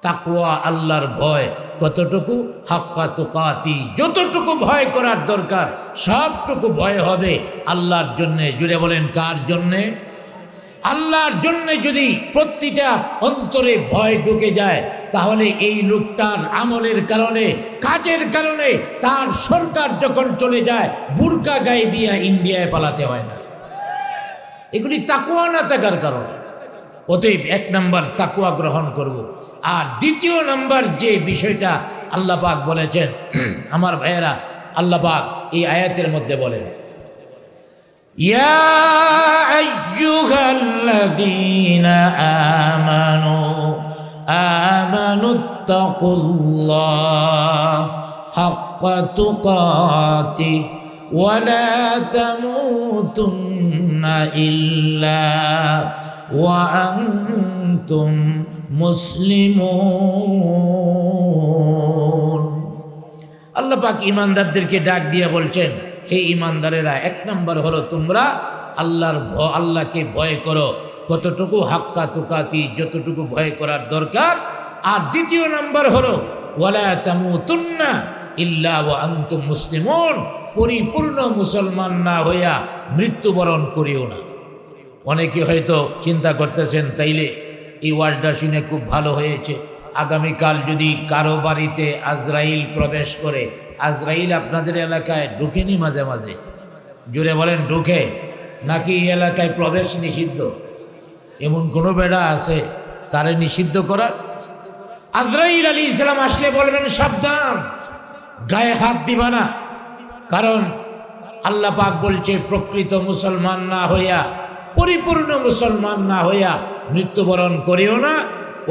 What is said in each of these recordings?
তাকওয়া আল্লাহর ভয় কতটুকু? হাক্কা তুকাতি, যতটুকু ভয় করার দরকার সবটুকু ভয় হবে আল্লাহর জন্যে। জুড়ে বলেন কার জন্যে? আল্লাহর জন্যে। যদি প্রতিটা অন্তরে ভয় ঢুকে যায় তাহলে এই লোকটার আমলের কারণে, কাজের কারণে তার সরকার যখন চলে যায় বুরকা গায়ে দিয়া ইন্ডিয়ায় পালাতে হয় না। এগুলি তাকওয়া না থাকার কারণে। অতএব 1 নম্বর তাকওয়া গ্রহণ করব। আর 2 নম্বর যে বিষয়টা আল্লাহ পাক বলেছেন, আমার ভাইয়েরা, আল্লাহ পাক এই আয়াতের মধ্যে বলেন, ইয়া আইয়ুহাল্লাযীনা আমানুত্তাকুল্লাহ হাক্কা তুকাতিহি ওয়া লা তামুতুন্না ইল্লা ওয়া আনতুম মুসলিমুন। আল্লাহ পাক ঈমানদারদেরকে ডাক দিয়ে বলছেন, হে ঈমানদারেরা, 1 নম্বর হলো তোমরা আল্লাহকে ভয় করো। কতটুকু? হাক্কা তুকাতি, যতটুকু ভয় করার দরকার। আর 2 নম্বর হলো ওয়ালা তামুতুন্না ইল্লা ওয়া আনতুম মুসলিমুন, পরিপূর্ণ মুসলমান না হইয়া মৃত্যুবরণ করিও না। অনেকে হয়তো চিন্তা করতেছেন, তাইলে এই ওয়াজটা শুনে খুব ভালো হয়েছে, আগামীকাল যদি কারো বাড়িতে আজরাইল প্রবেশ করে, আজরাইল আপনাদের এলাকায় ঢুকেনি মাঝে মাঝে? জুড়ে বলেন ঢুকে? নাকি এই এলাকায় প্রবেশ নিষিদ্ধ? এমন কোনো বেড়া আছে তারে নিষিদ্ধ করার? আজরাইল আলাইহিস সালাম আসলে বলবেন, সাবধান, গায়ে হাত দিবা না। কারণ আল্লাহ পাক বলছে, প্রকৃত মুসলমান না হইয়া, পরিপূর্ণ মুসলমান না হইয়া মৃত্যুবরণ করিও না।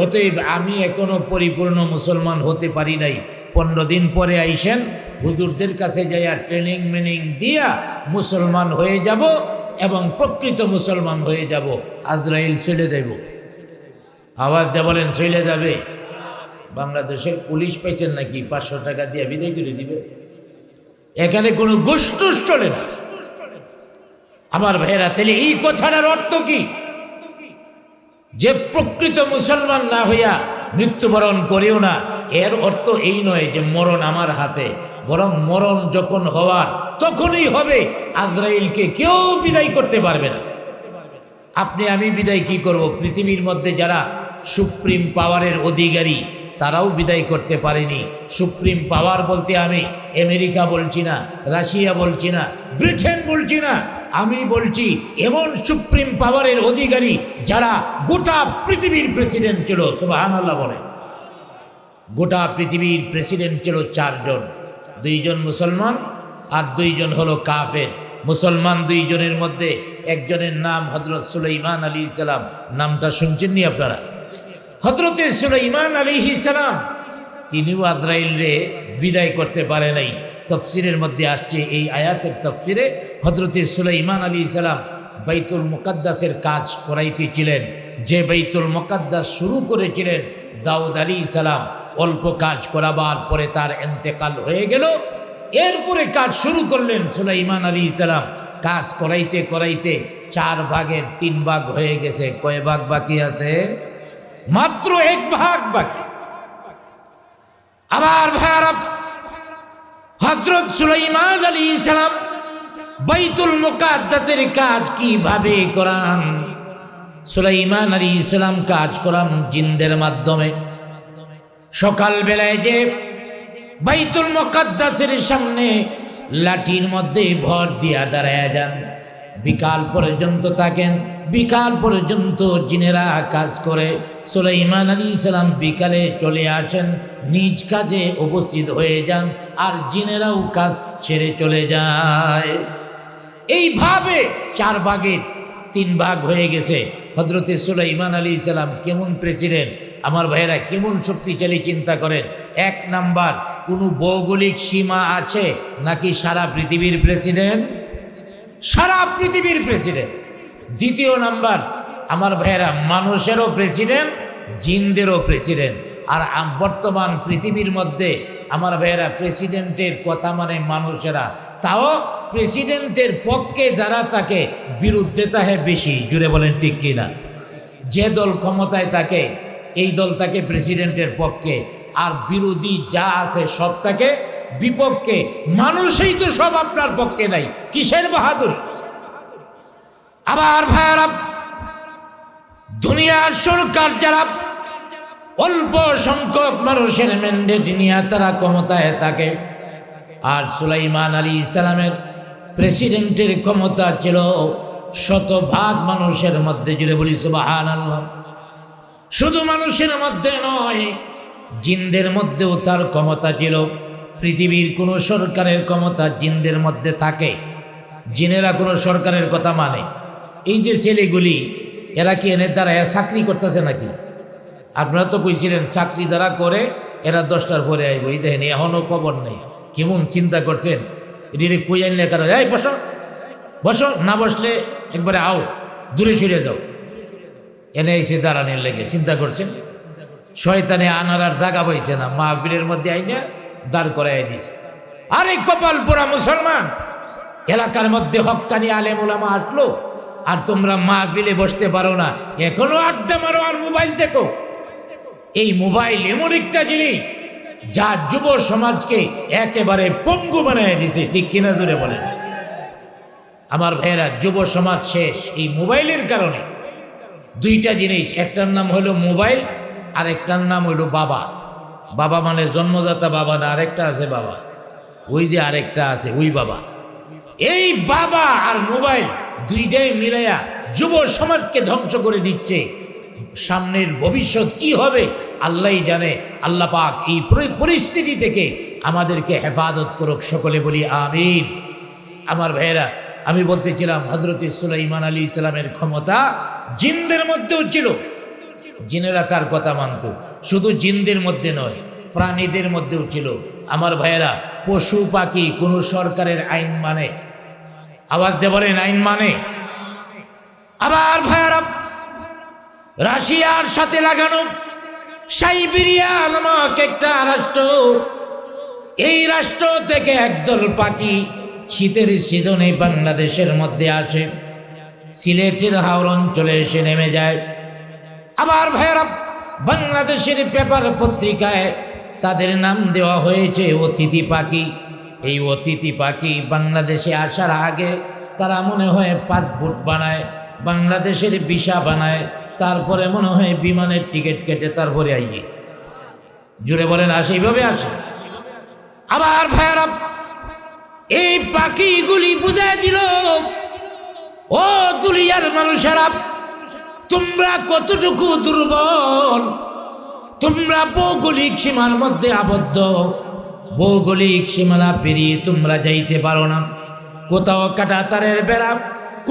অতএব আমি এখনো পরিপূর্ণ মুসলমান হতে পারি নাই। 15 দিন পরে আইসেন, হুজুরদের কাছে যাইয়া ট্রেনিং মেনিং দিয়া মুসলমান হয়ে যাব এবং প্রকৃত মুসলমান হয়ে যাব। আজরাইল চলে যাব। আওয়াজ দিয়ে বলেন চলে যাবে। বাংলাদেশের পুলিশ পাইছেন নাকি 500 টাকা দিয়ে বিদায় করে দিবে? এখানে কোনো গোষ্ঠুস চলে না। আমার ভাইয়েরা, তাহলে এই কথাটার অর্থ কি? যে প্রকৃত মুসলমান না হইয়া মৃত্যুবরণ করিও না, এর অর্থ এই নয় যে মরণ আমার হাতে, বরং মরণ যখন হওয়ার তখনই হবে। আজরাইলকে কেউ বিদায় করতে পারবে না। আপনি আমি বিদায় কি করব? পৃথিবীর মধ্যে যারা সুপ্রিম পাওয়ারের অধিকারী তারাও বিদায় করতে পারেনি। সুপ্রিম পাওয়ার বলতে আমি আমেরিকা বলছি না, রাশিয়া বলছি না, ব্রিটেন বলছি না, আমি বলছি এমন সুপ্রিম পাওয়ারের অধিকারী যারা গোটা পৃথিবীর প্রেসিডেন্ট ছিল। সুবহানাল্লাহ বলে। গোটা পৃথিবীর প্রেসিডেন্ট ছিল 4 জন, 2 জন মুসলমান আর 2 জন হলো কাফের। মুসলমান 2 জনের মধ্যে একজনের নাম হযরত সুলাইমান আলাইহিস সালাম। নামটা শুনছেননি আপনারা? হযরতে সুলাইমান আলাইহিস সালাম তিনিও আজরাইলরে বিদায় করতে পারে নাই। তাফসীরের মধ্যে আসছে, এই আয়াতের তাফসীরে, হযরতে সুলাইমান আলাইহিস সালাম বাইতুল মুকাদ্দাসের কাজ করাইতেছিলেন। যে বাইতুল মুকাদ্দাস শুরু করেছিলেন দাউদ আলাইহিস সালাম, অল্প কাজ করাবার পরে তার ইন্তেকাল হয়ে গেল। এরপরে কাজ শুরু করলেন সুলাইমান আলাইহিস সালাম। কাজ করাইতে করাইতে 4 ভাগের 3 ভাগ হয়ে গেছে। কয় ভাগ বাকি আছে? মাত্র 1 ভাগ বাকি। আবার ভাইরা, হযরত সুলাইমান আলাইহিস সালাম বাইতুল মুকাদ্দাসের কাজ কিভাবে করান? সুলাইমান আলাইহিস সালাম কাজ করান জিনদের মাধ্যমে। সকাল বেলায় যে বাইতুল মুকাদ্দাসের সামনে লাঠির মধ্যে ভর দিয়া দাঁড়ায় যান, বিকাল পর্যন্ত থাকেন। বিকাল পর্যন্ত জিনেরা কাজ করে। সুলাইমান আলাইহিস সালাম বিকালে চলে আসেন, নিজ কাজে উপস্থিত হয়ে যান, আর জিনেরাও কাজ ছেড়ে চলে যায়। এইভাবে 4 ভাগের 3 ভাগ হয়ে গেছে। হযরতে সুলাইমান আলাইহিস সালাম কেমন প্রেসিডেন্ট! আমার ভাইয়েরা, কেমন শক্তিশালী! চিন্তা করেন। 1 নাম্বার, কোনো ভৌগোলিক সীমা আছে নাকি সারা পৃথিবীর প্রেসিডেন্ট? সারা পৃথিবীর প্রেসিডেন্ট। 2 নাম্বার, আমার ভাইয়েরা, মানুষেরও প্রেসিডেন্ট, জিনদেরও প্রেসিডেন্ট। আর বর্তমান পৃথিবীর মধ্যে আমার ভাইয়েরা প্রেসিডেন্টের কথা মানে মানুষেরা, তাও প্রেসিডেন্টের পক্ষে যারা থাকে বিরুদ্ধে তাহে বেশি। জুড়ে বলেন ঠিক কিনা? যে দল ক্ষমতায় থাকে এই দল থাকে প্রেসিডেন্টের পক্ষে, আর বিরোধী যা আছে সব থাকে বিপক্ষে। মানুষই তো সব আপনার পক্ষে নাই, কিসের বাহাদুর? আবার ভাইয়ারা, দুনিয়ার সরকার যারা অল্প সংখ্যক মানুষের ম্যান্ডেট নিয়ে তারা ক্ষমতায় থাকে, আর সুলাইমান আলাইহিস সালামের প্রেসিডেন্টের ক্ষমতা ছিল শতভাগ মানুষের মধ্যে। জুড়ে বলি সুবহানাল্লাহ। শুধু মানুষের মধ্যে নয়, জিনদের মধ্যেও তার ক্ষমতা ছিল। পৃথিবীর কোনো সরকারের ক্ষমতা জিনদের মধ্যে থাকে? জিনেরা কোনো সরকারের কথা মানে? এই যে ছেলেগুলি, এরা কি এনে দ্বারা চাকরি করতেছে নাকি? আপনারা তো কইছিলেন চাকরি দ্বারা করে এরা 10টার পরে আইব, এই দেখেন এখনও খবর নেই। কেমন চিন্তা করছেন? এটি কই আনলে কারো, এই বসো বসো, না বসলে একবারে আও, দূরে সরে যাও, এনে এসে দাঁড়ানোর লেগে চিন্তা করছেন। শয়তানে আনার আর জায়গা পাইছে না, মাহফিলের মধ্যে আইনা দাঁড় করাই দিয়েছে। আরে কপাল পোড়া মুসলমান, এলাকার মধ্যে হক্কানি আলেম ওলামা আসলো, আর তোমরা মাহফিলে বসতে পারো না, এখনো আড্ডা মারো আর মোবাইল দেখো। এই মোবাইল এমন একটা জিনিস যা যুব সমাজকে একেবারে পঙ্গু বানায় দিছে, ঠিক কিনা জোরে বলেন? আমার ভাইয়েরা, যুব সমাজ শেষ এই মোবাইলের কারণে। দুইটা জিনিস, একটার নাম হলো মোবাইল, আর একটার নাম হলো বাবা। বাবা মানে জন্মদাতা বাবা না, আরেকটা আছে বাবা, ওই যে আরেকটা আছে ওই বাবা। এই বাবা আর মোবাইল দুইটাই মিলাইয়া যুব সমাজকে ধ্বংস করে দিচ্ছে। সামনের ভবিষ্যৎ কি হবে আল্লাহই জানে। আল্লাহ পাক এই পরিস্থিতি থেকে আমাদেরকে হেফাজত করুক, সকলে বলি আমিন। আমার ভাইয়েরা, আমি বলতেছিলাম হযরত সুলাইমান আলাইহিস সালামের ক্ষমতা জিনদের মধ্যেও ছিল। জিনেরা তার কথা মানত। শুধু জিনদের মধ্যে নয়, প্রাণীদের মধ্যেও ছিল। আমার ভাইয়েরা, পশু পাখি কোন সরকারের আইন মানে? আওয়াজ দিয়ে বলেন, আইন মানে? আবার ভাইয়েরা, রাশিয়ার সাথে লাগানো সাইবেরিয়া নামক একটা রাষ্ট্র, এই রাষ্ট্র থেকে একদল পাখি শীতের সিজনে বাংলাদেশের মধ্যে আসে, সিলেটের হাওর অঞ্চলে এসে নেমে যায়। আবার ভাইয়েরা, বাংলাদেশের পেপার পত্রিকায় তাদের নাম দেওয়া হয়েছে অতিথি পাখি। এই অতিথি পাখি বাংলাদেশে আসার আগে তারা মনে হয় পাসপোর্ট বানায়, বাংলাদেশের ভিসা বানায়, তারপরে মনে হয় বিমানের টিকিট কেটে তারপরে আইয়ে। জুড়ে বলেন, আসে, এইভাবে আসে। আবার ভাইয়েরা, এই পাখিগুলি বুঝাই দিল, ও দুনিয়ার মানুষেরা, তোমরা কতটুকু দুর্বল, তোমরা ভৌগোলিক সীমার মধ্যে আবদ্ধ, ভৌগোলিক সীমানা পেরিয়ে তোমরা যাইতে পারো না। কোথাও কাটা তারের বেড়া,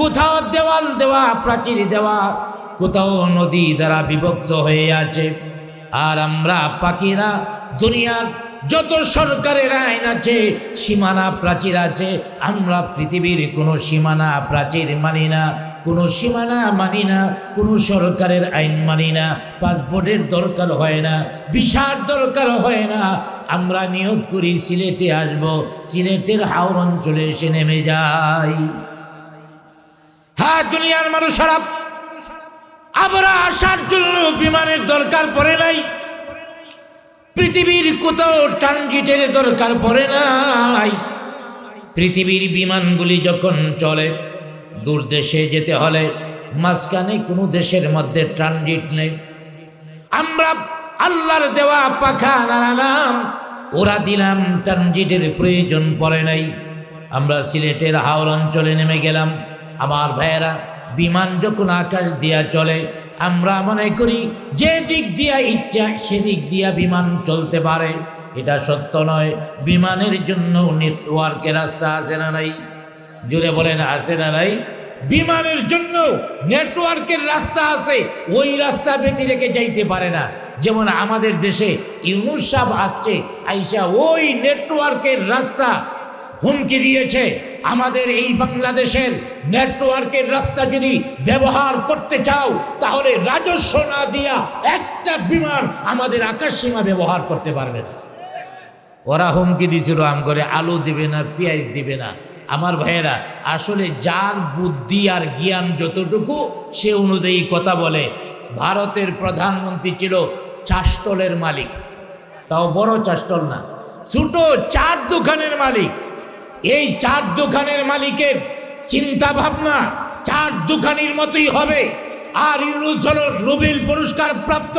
কোথাও দেওয়াল দেওয়া, প্রাচীর দেওয়া, কোথাও নদী দ্বারা বিভক্ত হয়ে আছে। আর আমরা পাখিরা দুনিয়ার যত সরকারের আইন আছে, সীমানা প্রাচীর আছে, আমরা পৃথিবীর কোনো সীমানা প্রাচীর মানি না, কোনো সীমানা মানি না, কোনো সরকারের আইন মানি না, পাসপোর্টের দরকার হয় না, ভিসার দরকার হয় না। আমরা নিয়ত করি সিলেটে আসব, সিলেটের হাওর অঞ্চলে এসে নেমে যাই। হ্যাঁ দুনিয়ার মানুষেরা, আমরা আসার জন্য বিমানের দরকার পড়ে নাই, পৃথিবীর কোথাও ট্রানজিটের দরকার পড়ে নাই। পৃথিবীর বিমানগুলি যখন চলে দূর দেশে যেতে হলে মাঝখানে কোনো দেশের মধ্যে ট্রানজিট নেই। আমরা আল্লাহর দেওয়া পাখা নানানাম ওরা দিলাম, ট্রানজিটের প্রয়োজন পড়ে নাই। আমরা সিলেটের হাওর অঞ্চলে নেমে গেলাম। আমার ভাইয়েরা, বিমান যখন আকাশ দিয়া চলে, আমরা মনে করি যে দিক দিয়া ইচ্ছা সেদিক দিয়া বিমান চলতে পারে। এটা সত্য নয়। বিমানের জন্য নেটওয়ার্কের রাস্তা আছে না নাই? জুড়ে বলেন, আছে না নাই? বিমানের জন্য নেটওয়ার্কের রাস্তা আছে, ওই রাস্তা বেঁধে রেখে যাইতে পারে না। যেমন আমাদের দেশে ইউনূস সাহেব আসছে, আইসা ওই নেটওয়ার্কের রাস্তা হুমকি দিয়েছে। আমাদের এই বাংলাদেশের নেটওয়ার্কের রাস্তা যদি ব্যবহার করতে চাও, তাহলে রাজস্ব না দিয়া একটা বিমান আমাদের আকাশ সীমা ব্যবহার করতে পারবে না। ওরা হুমকি দিয়েছিল, আম করে আলু দিবে না, পেঁয়াজ দিবে না। আমার ভাইয়েরা, আসলে যার বুদ্ধি আর জ্ঞান যতটুকু সে অনুযায়ী কথা বলে। ভারতের প্রধানমন্ত্রী ছিল চাষটলের মালিক, তাও বড় চাষটল না, ছোট চার দোকানের মালিক। এই চার দোকানের মালিকের চিন্তা ভাবনা চার দোকানির মতোই হবে। আর ইউনূস হল নোবেল পুরস্কার প্রাপ্ত,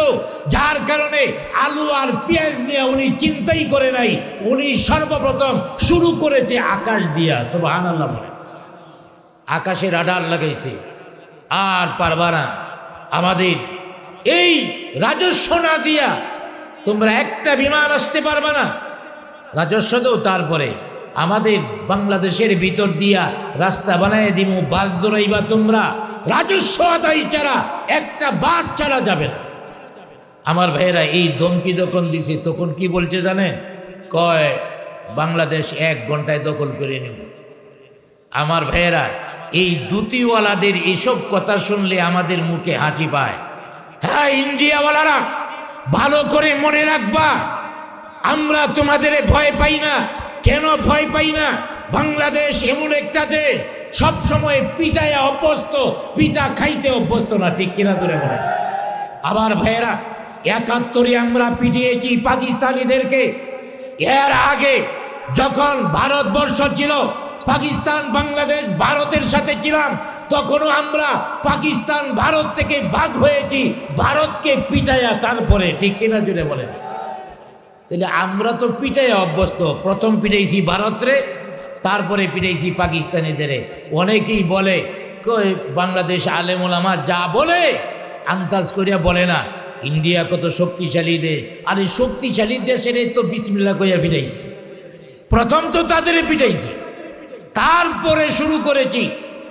যার কারণে আলু আর পেঁয়াজ নিয়ে উনি চিন্তাই করে নাই। উনি সর্বপ্রথম শুরু করেছে আকাশ দিয়া, সুবহানাল্লাহ বলে। আকাশে রাডার লাগাইছে, আর পারবা না আমাদের এই রাজস্ব না দিয়া তোমরা একটা বিমান আসতে পারবা না। রাজস্ব তো তারপরে আমাদের বাংলাদেশের ভিতর দিয়া রাস্তা বানায় দিমু, বাস দৌড়াইবা তোমরা, রাজস্ব আদায় ছাড়া একটা বাস চালা যাবে না। আমার ভাইয়েরা এই ধমকি যখন দিছে তখন কি বলছে জানেন? কয় বাংলাদেশ 1 ঘন্টায় দখল করে নেব। আমার ভাইয়েরা এই দুতিওয়ালাদের এসব কথা শুনলে আমাদের মুখে হাসি পায়। হ্যাঁ ইন্ডিয়াওয়ালারা, ভালো করে মনে রাখবা, আমরা তোমাদের ভয় পাই না। কেন ভয় পাই না? বাংলাদেশ এমন একটা দেশ সবসময় পিটায় অভ্যস্ত, পিঠা খাইতে অভ্যস্ত না, ঠিক কিনা ধরে বলে। আবার ভাইয়েরা 71-এ আমরা পিটিয়েছি পাকিস্তানিদেরকে। এর আগে যখন ভারতবর্ষ ছিল, পাকিস্তান বাংলাদেশ ভারতের সাথে ছিলাম, তখনও আমরা পাকিস্তান ভারত থেকে ভাগ হয়েছি ভারতকে পিটাইয়া, তারপরে, ঠিক কিনা জুড়ে বলেন। তাহলে আমরা তো পিটাইয়া অভ্যস্ত। প্রথম পিটাইছি ভারতরে, তারপরে পিটাইছি পাকিস্তানিদের। অনেকেই বলে কই বাংলাদেশ আলেম ওলামা যা বলে আন্দাজ করিয়া বলে না, ইন্ডিয়া কত শক্তিশালী দেশ। আর এই শক্তিশালী দেশের তো বিসমিল্লাহ কইয়া পিটাইছি। প্রথম তো তাদের পিটাইছি, তারপরে শুরু করেছি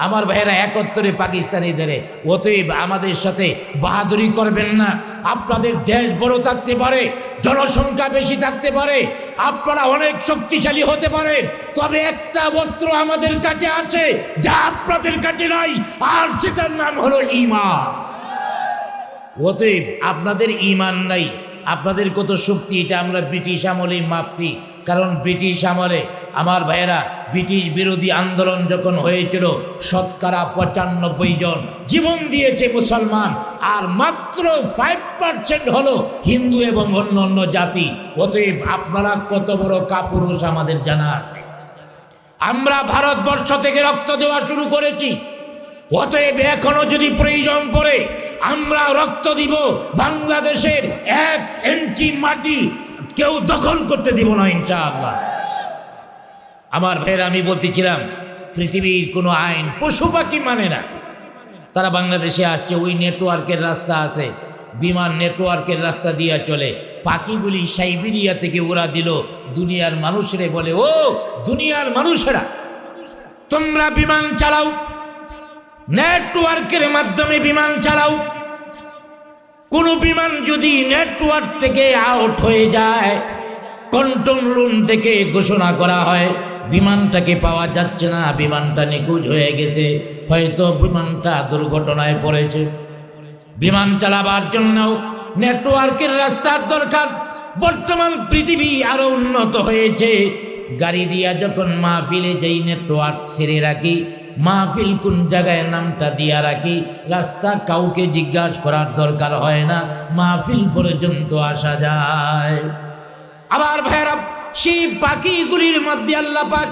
আমার ভাইয়েরা 71-এ পাকিস্তানিদের। অতএব আমাদের সাথে বাহাদুরি করবেন না। আপনাদের দেশ বড় থাকতে পারে, জনসংখ্যা বেশি থাকতে পারে, আপনারা অনেক শক্তিশালী হতে পারেন, তবে একটা অস্ত্র আমাদের কাছে আছে যা আপনাদের কাছে নাই, আর সেটার নাম হলো ঈমান। অতএব আপনাদের ঈমান নাই, আপনাদের কত শক্তি এটা আমরা ব্রিটিশ আমলেই মাপছি। কারণ ব্রিটিশ আমলে আমার ভাইয়েরা ব্রিটিশ বিরোধী আন্দোলন যখন হয়েছিল, শতকরা 95 জন জীবন দিয়েছে মুসলমান, আর মাত্র 5% হলো হিন্দু এবং অন্য অন্য জাতি। অতএব আপনারা কত বড় কাপুরুষ আমাদের জানা আছে। আমরা ভারতবর্ষ থেকে রক্ত দেওয়া শুরু করেছি। অতএব এখনো যদি প্রয়োজন পড়ে আমরা রক্ত দিব। বাংলাদেশের 1 ইঞ্চি মাটি কেউ দখল করতে দিব না ইনশাআল্লাহ। আমার ভাইয়েরা, আমি বলতেছিলাম পৃথিবীর কোনো আইন পশু পাখি মানে না। তারা বাংলাদেশে আসছে, ওই নেটওয়ার্কের রাস্তা আছে, বিমান নেটওয়ার্কের রাস্তা দিয়ে চলে। পাখিগুলি সাইবেরিয়া থেকে ওরা দিল দুনিয়ার মানুষেরা। বলে ও দুনিয়ার মানুষেরা, তোমরা বিমান চালাও, নেটওয়ার্কের মাধ্যমে বিমান চালাও। কোনো বিমান যদি নেটওয়ার্ক থেকে আউট হয়ে যায়, কন্ট্রোল রুম থেকে ঘোষণা করা হয় বিমানটাকে পাওয়া যাচ্ছে না, বিমানটা নিখোঁজ হয়ে গেছে, হয়তো বিমানটা দুর্ঘটনায় পড়েছে। বিমান চালাবার জন্য নেটওয়ার্কের রাস্তার দরকার। বর্তমান পৃথিবী আরো উন্নত হয়েছে। গাড়ি দিয়া যখন মাহফিলে যেই নেটওয়ার্ক ছেড়ে রাখি, মাহফিল কোন জায়গায় নামটা দিয়া রাখি, রাস্তা কাউকে জিজ্ঞাসা করার দরকার হয় না, মাহফিল পর্যন্ত আসা যায়। আবার ভাইরা, সেই পাখিগুলির মধ্যে আল্লাহ পাক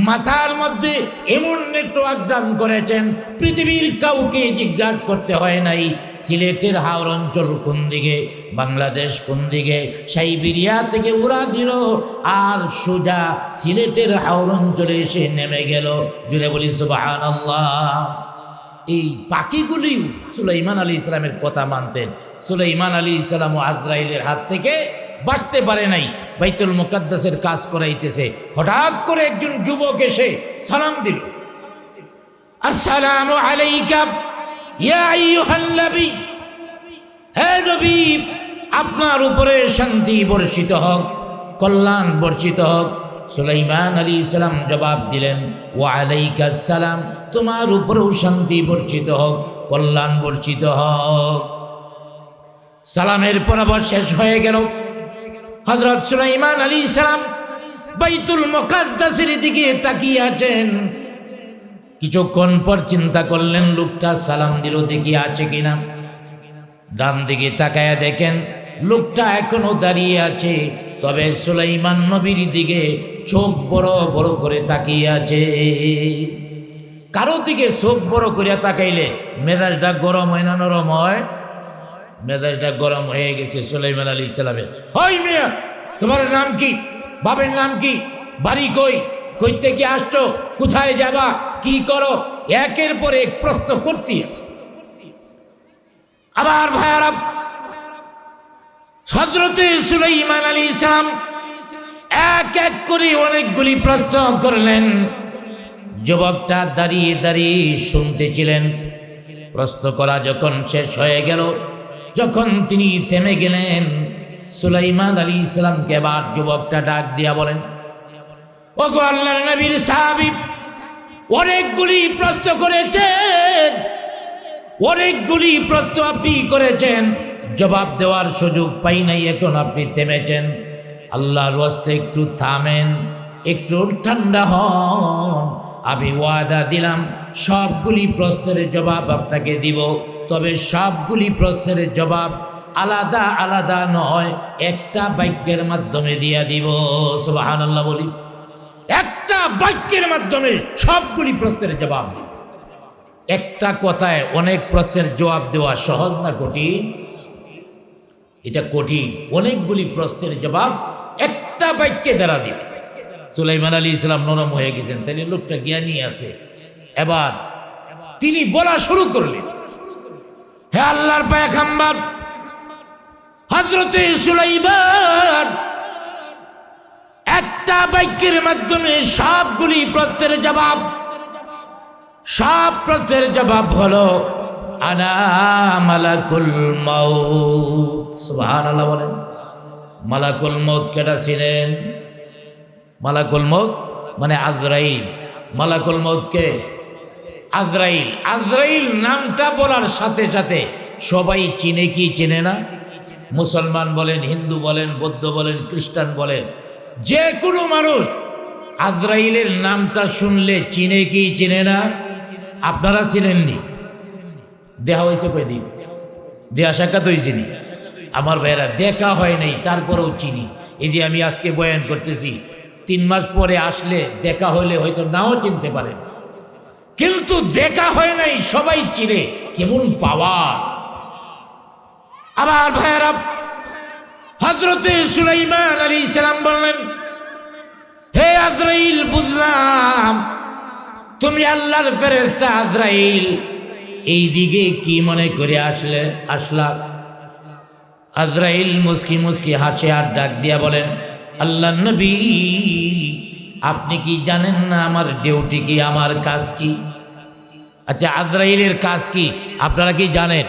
মাথার মধ্যে এমন নেটওয়ার্ক দান করেছেন, পৃথিবীর কাউকে জিজ্ঞাসা করতে হয় নাই সিলেটের হাওর অঞ্চল কোন দিকে, বাংলাদেশ কোন দিকে, সাইবেরিয়া থেকে উড়া দিল আর সোজা সিলেটের হাওর অঞ্চলে এসে নেমে গেল। জুড়ে বলি সুবহানাল্লাহ। এই পাখিগুলি সুলাইমান আলী ইসলামের কথা মানতেন। সুলাইমান আলী ইসলাম ও আজরাইলের হাত থেকে বাঁচতে পারে নাই, বাইতুল মুকাদ্দাসের কাজ করাইতেছে। হঠাৎ করে একজন যুবক এসে সালাম দিল, আসসালামু আলাইকা ইয়া আইয়ুহান নবী, হে নবী আপনার উপরে শান্তি বর্ষিত হোক, কল্যাণ বর্ষিত হোক। সুলাইমান আলী ইসলাম জবাব দিলেন, ওয়া আলাইকাস সালাম, তোমার উপরেও শান্তি বর্ষিত হোক, কল্যাণ বর্ষিত হোক। সালামের পর্ব শেষ হয়ে গেল। হযরত সুলাইমান আলাইহিস সালাম বাইতুল মুকাদ্দাসের দিকে তাকিয়ে আছেন। কিছুক্ষণ পর চিন্তা করলেন, লোকটা সালাম দিল, দেখি আছে কিনা। ডান দিকে তাকায়া দেখেন লোকটা এখনো দাঁড়িয়ে আছে, তবে সুলাইমান নবীর দিকে চোখ বড় বড় করে তাকিয়ে আছে। কারো দিকে চোখ বড় করে তাকাইলে মেজাজটা গরম হয় না নরম হয়? মেজাজটা গরম হয়ে গেছে সুলাইমান আলাইহিস সালামের। ওই মিয়া, তোমার নাম কি? বাবার নাম কি? বাড়ি কই? কই থেকে আসছো? কোথায় যাবা? কি করো? একের পর এক প্রশ্ন করতেই আছে। আবার ভাইয়ারা, হযরতে সুলাইমান আলাইহিস সালাম এক এক করে অনেকগুলি প্রশ্ন করলেন। যুবকটা দাঁড়িয়ে দাঁড়িয়ে শুনতেছিলেন। প্রশ্ন করা যখন শেষ হয়ে গেল, যখন তিনি থেমে গেলেন, সুলাইমান আলাইহিস সালামকে আবার যুবকটা ডাক দিয়া বলেন, ওগো আল্লাহর নবীর সাহাবী, অনেকগুলি প্রশ্ন করেছেন, অনেকগুলি প্রশ্ন আপনি করেছেন, জবাব দেওয়ার সুযোগ পাই নাই, এখন আপনি থেমেছেন। আল্লাহর ওয়াস্তে একটু থামেন, একটু ঠান্ডা হন। আমি ওয়াদা দিলাম সবগুলি প্রশ্নের জবাব আপনাকে দিব, তবে সবগুলি প্রশ্নের জবাব আলাদা আলাদা নয়, একটা বাক্যের মাধ্যমে দিয়া দিব। সুবহানাল্লাহ বলি। একটা বাক্যের মাধ্যমে সবগুলি প্রশ্নের জবাব দিব। একটা কথায় অনেক প্রশ্নের জবাব দেওয়া সহজ না কঠিন? এটা কঠিন। অনেকগুলি প্রশ্নের জবাব একটা বাক্যে দ্বারা দিবে। সুলাইমান আলাইহিস সালাম নরম হয়ে গেছেন, তাহলে লোকটা জ্ঞানী আছে। এবার তিনি বলা শুরু করলেন, হে আল্লাহর পয়গম্বর হযরতে সুলাইমান, একটা বাক্যের মাধ্যমে সবগুলি প্রশ্নের জবাব, সব প্রশ্নের জবাব হলো আনা মালাকুল মউত। সুবহানাল্লাহ বলেন। মালাকুল মউত কেটা ছিলেন? মালাকুল মউত মানে আজরাইল। মালাকুল মউতকে আজরাইল, আজরাইল নামটা বলার সাথে সাথে সবাই চিনে কি চিনে না? মুসলমান বলেন, হিন্দু বলেন, বৌদ্ধ বলেন, খ্রিস্টান বলেন, যে কোনো মানুষ আজরাইলের নামটা শুনলে চিনে কি চিনে না? আপনারা চিনেননি? দেখা হয়েছে কয়দিন? দেহা সাক্ষাৎ হয়েছিনি? আমার ভাইয়েরা, দেখা হয় নাই তারপরেও চিনি। এই যে আমি আজকে বয়ান করতেছি, 3 মাস পরে আসলে দেখা হলে হয়তো নাও চিনতে পারেন, কিন্তু দেখা হয় নাই সবাই চিনে। কেমন পাওয়ার! আবার ভাইয়েরা, হযরতে সুলাইমান আলাইহিস সালাম বললেন, হে আজরাইল, বুঝলাম তুমি আল্লাহর ফেরেশতা আজরাইল, এই দিকে কি মনে করে আসলা? আজরাইল মুস্কি মুস্কি হাসে আর ডাক দিয়া বলেন, আল্লাহর নবী, আপনি কি জানেন না আমার ডিউটি কি, আমার কাজ কি? আচ্ছা, আজরাইলের কাজ কি আপনারা কি জানেন?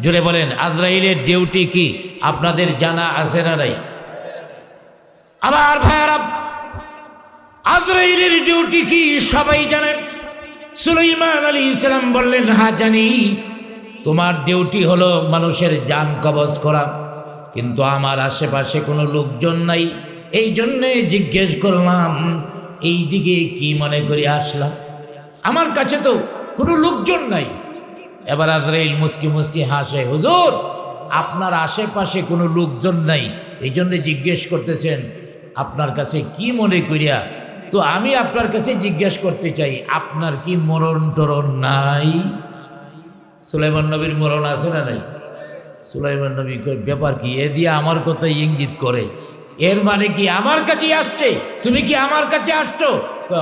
জোরে বলেন, আজরাইলের ডিউটি কি আপনাদের জানা আছে না নাই? আবার ভাইয়ারা, আজরাইলের ডিউটি কি সবাই জানেন? সুলাইমান আলাইহিস সালাম বললেন, হ্যাঁ জানি। তোমার ডিউটি হলো মানুষের জান কবজ করা, কিন্তু আমার আশেপাশে কোনো লোকজন নাই, এই জন্যে জিজ্ঞেস করলাম এই দিকে কি মনে করে আসলা? আমার কাছে তো কোনো লোকজন নাই। এবার আজরাইল মুস্কি মুস্কি হাসে, হুজুর আপনার আশেপাশে কোনো লোকজন নাই, এই জন্য জিজ্ঞেস করতেছেন আপনার কাছে কি মনে করিয়া। তো আমি আপনার কাছে জিজ্ঞেস করতে চাই, আপনার কি মরণ টরণ নাই? সুলাইমান নবীর মরণ আছে না নাই? সুলাইমান নবী কই, ব্যাপার কি? এ দিয়ে আমার কথা ইঙ্গিত করে, এর মানে কি আমার কাছেই আসছে? তুমি কি আমার কাছে আসছো?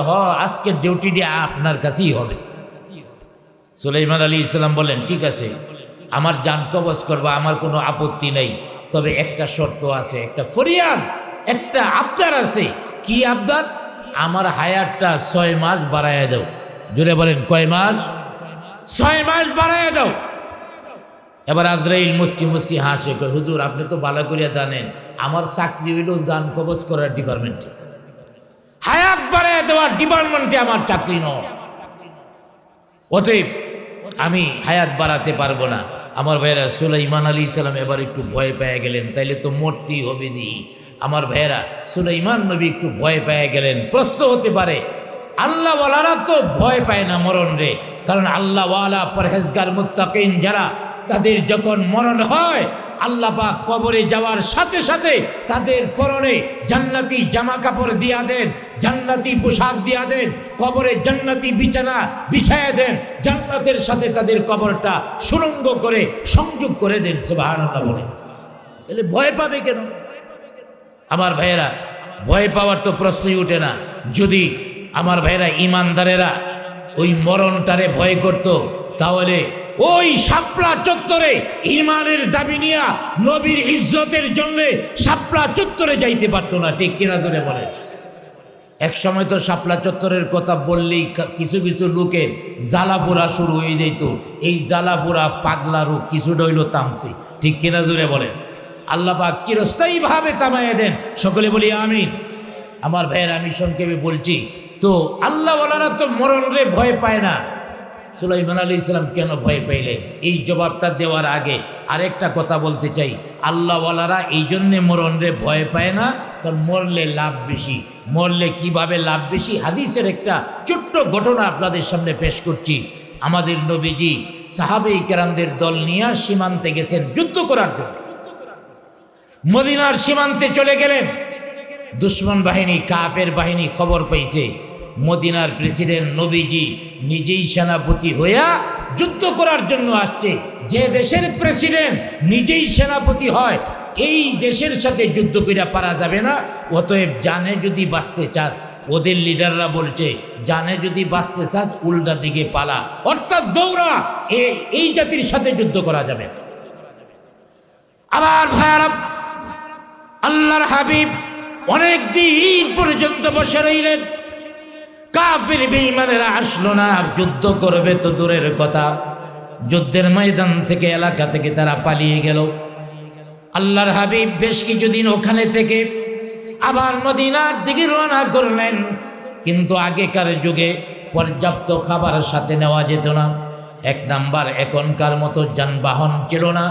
হ, আজকের ডিউটিটি আপনার কাছেই হবে। সুলাইমান আলাইহিস সালাম বলেন, ঠিক আছে, আমার জান কবজ করবা, আমার কোনো আপত্তি নেই, তবে একটা শর্ত আছে, একটা ফরিয়াদ, একটা আবদার আছে। কি আবদার? আমার হায়াতটা 6 মাস বাড়াইয়া দাও। জোরে বলেন, কয় মাস? 6 মাস বাড়াইয়া দাও। এবার আজরাইল মুস্কি মুস্কি হাসে, কয়, হুজুর আপনি তো ভালো করিয়া জানেন আমার চাকরি হইল জান কবজ করার ডিপার্টমেন্টে, হায়াত বাড়াইয়া দেওয়ার ডিপার্টমেন্টে আমার চাকরি নয়। অতএব আমি হায়াত বাড়াতে পারবো না। আমার ভাইয়েরা, সুলাইমান আলাইহিস সালাম এবার একটু ভয় পেয়ে গেলেন, তাইলে তো মরতেই হবে নি। আমার ভাইয়েরা, সুলাইমান নবী একটু ভয় পেয়ে গেলেন। প্রশ্ন হতে পারে, আল্লাহওয়ালারা তো ভয় পায় না মরণ রে, কারণ আল্লাহওয়ালা পরহেজগার মুত্তাকিন যারা, তাদের যখন মরণ হয় আল্লাহ পাক কবরে যাওয়ার সাথে সাথে তাদের পরনে জান্নাতি জামা কাপড় দিয়া দেন, জান্নাতি পোশাক দিয়া দেন, কবরে জান্নাতি বিছানা বিছায়া দেন, জান্নাতের সাথে তাদের কবরটা সুরঙ্গ করে সংযোগ করে দেন। সুবহানাল্লাহ বলে। তাহলে ভয় পাবে কেন? আমার ভাইয়েরা, ভয় পাওয়ার তো প্রশ্নই ওঠে না। যদি আমার ভাইয়েরা ইমানদারেরা ওই মরণটারে ভয় করত, তাহলে ওই শাপলা চত্বরে ইমানের দাবি নিয়া নবীর ইজ্জতের জন্য শাপলা চত্বরে যাইতে পারতো না। ঠিক কিনা ধরে বলে? এক সময় তো শাপলা চত্বরের কথা বললেই কিছু কিছু লোকের জ্বালাপোড়া শুরু হয়ে যেত। এই জ্বালাপোড়া পাগলা রোগ কিছুটা হইল তামসি। ঠিক কিনা ধরে বলেন? আল্লাহ পাক চিরস্থায়ীভাবে থামাইয়া দেন। সকলে বলি আমিন। আমার ভাইয়ের, আমি সংক্ষেপে বলছি, তো আল্লাহওয়ালারা তো মরণরে ভয় পায় না। সুলাইমান আলাইহিস সালাম কেন ভয় পাইলেন? এই জবাবটা দেওয়ার আগে আরেকটা কথা বলতে চাই। আল্লাহওয়ালারা এই জন্যে মরণরে ভয় পায় না, কারণ মরলে লাভ বেশি। মরলে কিভাবে লাভ বেশি? হাদিসের একটা ছোট্ট ঘটনা আপনাদের সামনে পেশ করছি। আমাদের নবীজি সাহাবায়ে কেরামদের দল নিয়ে সীমান্তে গেছেন যুদ্ধ করার জন্য। মদিনার সীমান্তে চলে গেলেন। দুশমন বাহিনী, কাফের বাহিনী খবর পেয়েছে মদিনার প্রেসিডেন্ট নবীজি নিজেই সেনাপতি হইয়া যুদ্ধ করার জন্য আসছে। যে দেশের প্রেসিডেন্ট নিজেই সেনাপতি হয়, এই দেশের সাথে যুদ্ধ করে পারা যাবে না। অতএব জানে যদি বাঁচতে চাস, ওদের লিডাররা বলছে, জানে যদি বাঁচতে চাস উল্টা দিকে পালা, অর্থাৎ দৌড়া, এই জাতির সাথে যুদ্ধ করা যাবে। আবার ভাইয়ারা, আল্লাহর হাবিব অনেক দিন পর্যন্ত বসে রইলেন। কাফের বেঈমানেরা আসলো না। যুদ্ধ করবে তো দূরের কথা, যুদ্ধের ময়দান থেকে, এলাকা থেকে তারা পালিয়ে গেল। আল্লাহর হাবিব বেশ কিছুদিন ওখানে থেকে আবার মদিনার দিকে রওনা করলেন। কিন্তু আগেকার যুগে পর্যাপ্ত খাবার সাথে নেওয়া যেত না। এক নাম্বার, এখনকার মতো যানবাহন ছিল না।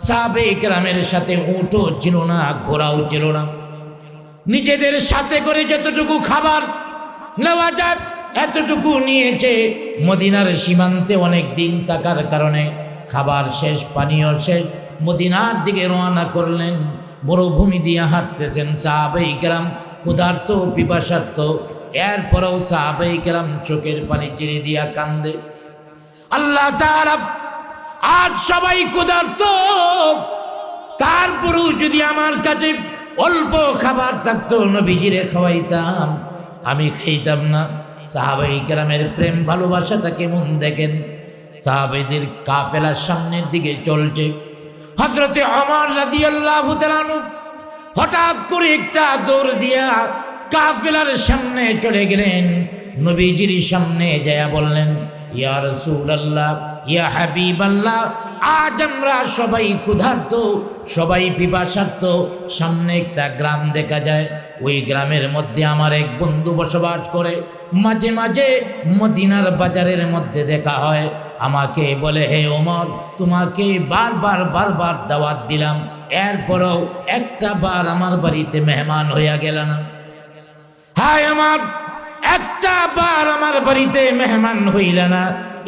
সাহাবায়ে কেরামের সাথে উটও ছিল না, ঘোড়াও ছিল না। নিজেদের সাথে করে যতটুকু খাবার নেওয়া যায় এতটুকু নিয়েছে। মদিনার সীমান্তে অনেক দিন থাকার কারণে খাবার শেষ, পানীয় শেষ। মদিনার দিকে রওনা করলেন। মরুভূমি দিয়ে হাঁটতেছেন সাহাবায়ে কেরাম, ক্ষুধার্ত পিপাসার্ত। এরপরেও সাহাবায়ে কেরাম চোখের পানি ছেড়ে দিয়া কান্দে। আল্লাহ তাআলা, আজ সবাই ক্ষুধার্ত, তারপরেও যদি আমার কাছে অল্প খাবার থাকতো নবীজিরে খাওয়াইতাম, আমি খাইতাম না। সাহাবায়ে কেরামের প্রেম ভালোবাসাটা কেমন দেখেন। সাহাবাদের কাফেলা সামনের দিকে চলছে। হযরতে ওমর রাদিয়াল্লাহু তাআলা আনহু হঠাৎ করে একটা দৌড় দিয়া কাফেলার সামনে চলে গেলেন। নবীজির সামনে যায়া বললেন, ইয়া রাসূলুল্লাহ, ইয়া হাবিবাল্লাহ, আজ আমরা সবাই ক্ষুধার্ত, সবাই পিপাসার্ত। সামনে একটা গ্রাম দেখা যায়, ওই গ্রামের মধ্যে আমার এক বন্ধু বসবাস করে। মাঝে মাঝে মদিনার বাজারের মধ্যে দেখা হয়। আমাকে বলে, হে ওমর, তোমাকে বারবার দাওয়াত দিলাম, এরপরও একটা বার আমার বাড়িতে মেহমান হইয়া গেল না। হায় আমার, একটা বার আমার বাড়িতে মেহমান হইল না,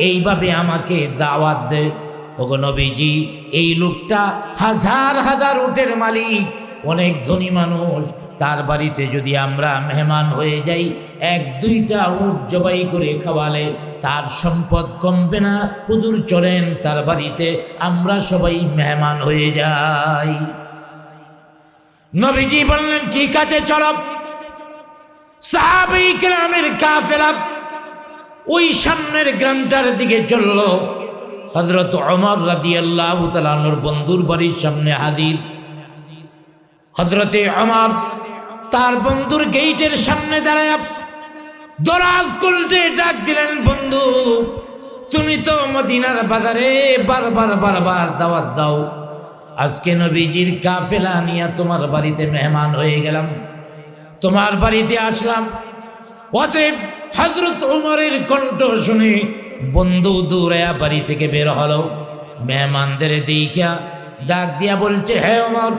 এইভাবে আমাকে দাওয়াত দে। ওগো নবীজি, এই লোকটা হাজার হাজার উটের মালিক, অনেক ধনী মানুষ। তার বাড়িতে যদি আমরা মেহমান হয়ে যাই, এক দুইটা উট জবাই করে খাওয়ালে তার সম্পদ কমবে না। হুজুর চলেন তার বাড়িতে আমরা সবাই মেহমান হয়ে যাই। নবীজি বললেন, ঠিক আছে চলো। সাহাবায়ে কেরামের কাফেলা ওই সামনের গ্রামটার দিকে চলল। হযরত ওমর রাদিয়াল্লাহু তাআলা আনহুর বন্ধুর বাড়ির সামনে হাজির। হযরতে ওমর তার বন্ধুর গেটের সামনে দাঁড়ায় দরাজ করতে ডাক দিলেন, বন্ধু, তুমি তো মদিনার বাজারে বারবার দাওয়াত দাও। আজকে নবীজির কাফেলা নিয়ে তোমার বাড়িতে মেহমান হয়ে গেলাম, তোমার বাড়িতে আসলাম। অতএব হযরত ওমরের কণ্ঠ শুনে বন্ধু দৌড়ায়া বাড়ি থেকে বের হলো। মেহমানদের দিকে ডাক দিয়া বলছে, হে ওমর,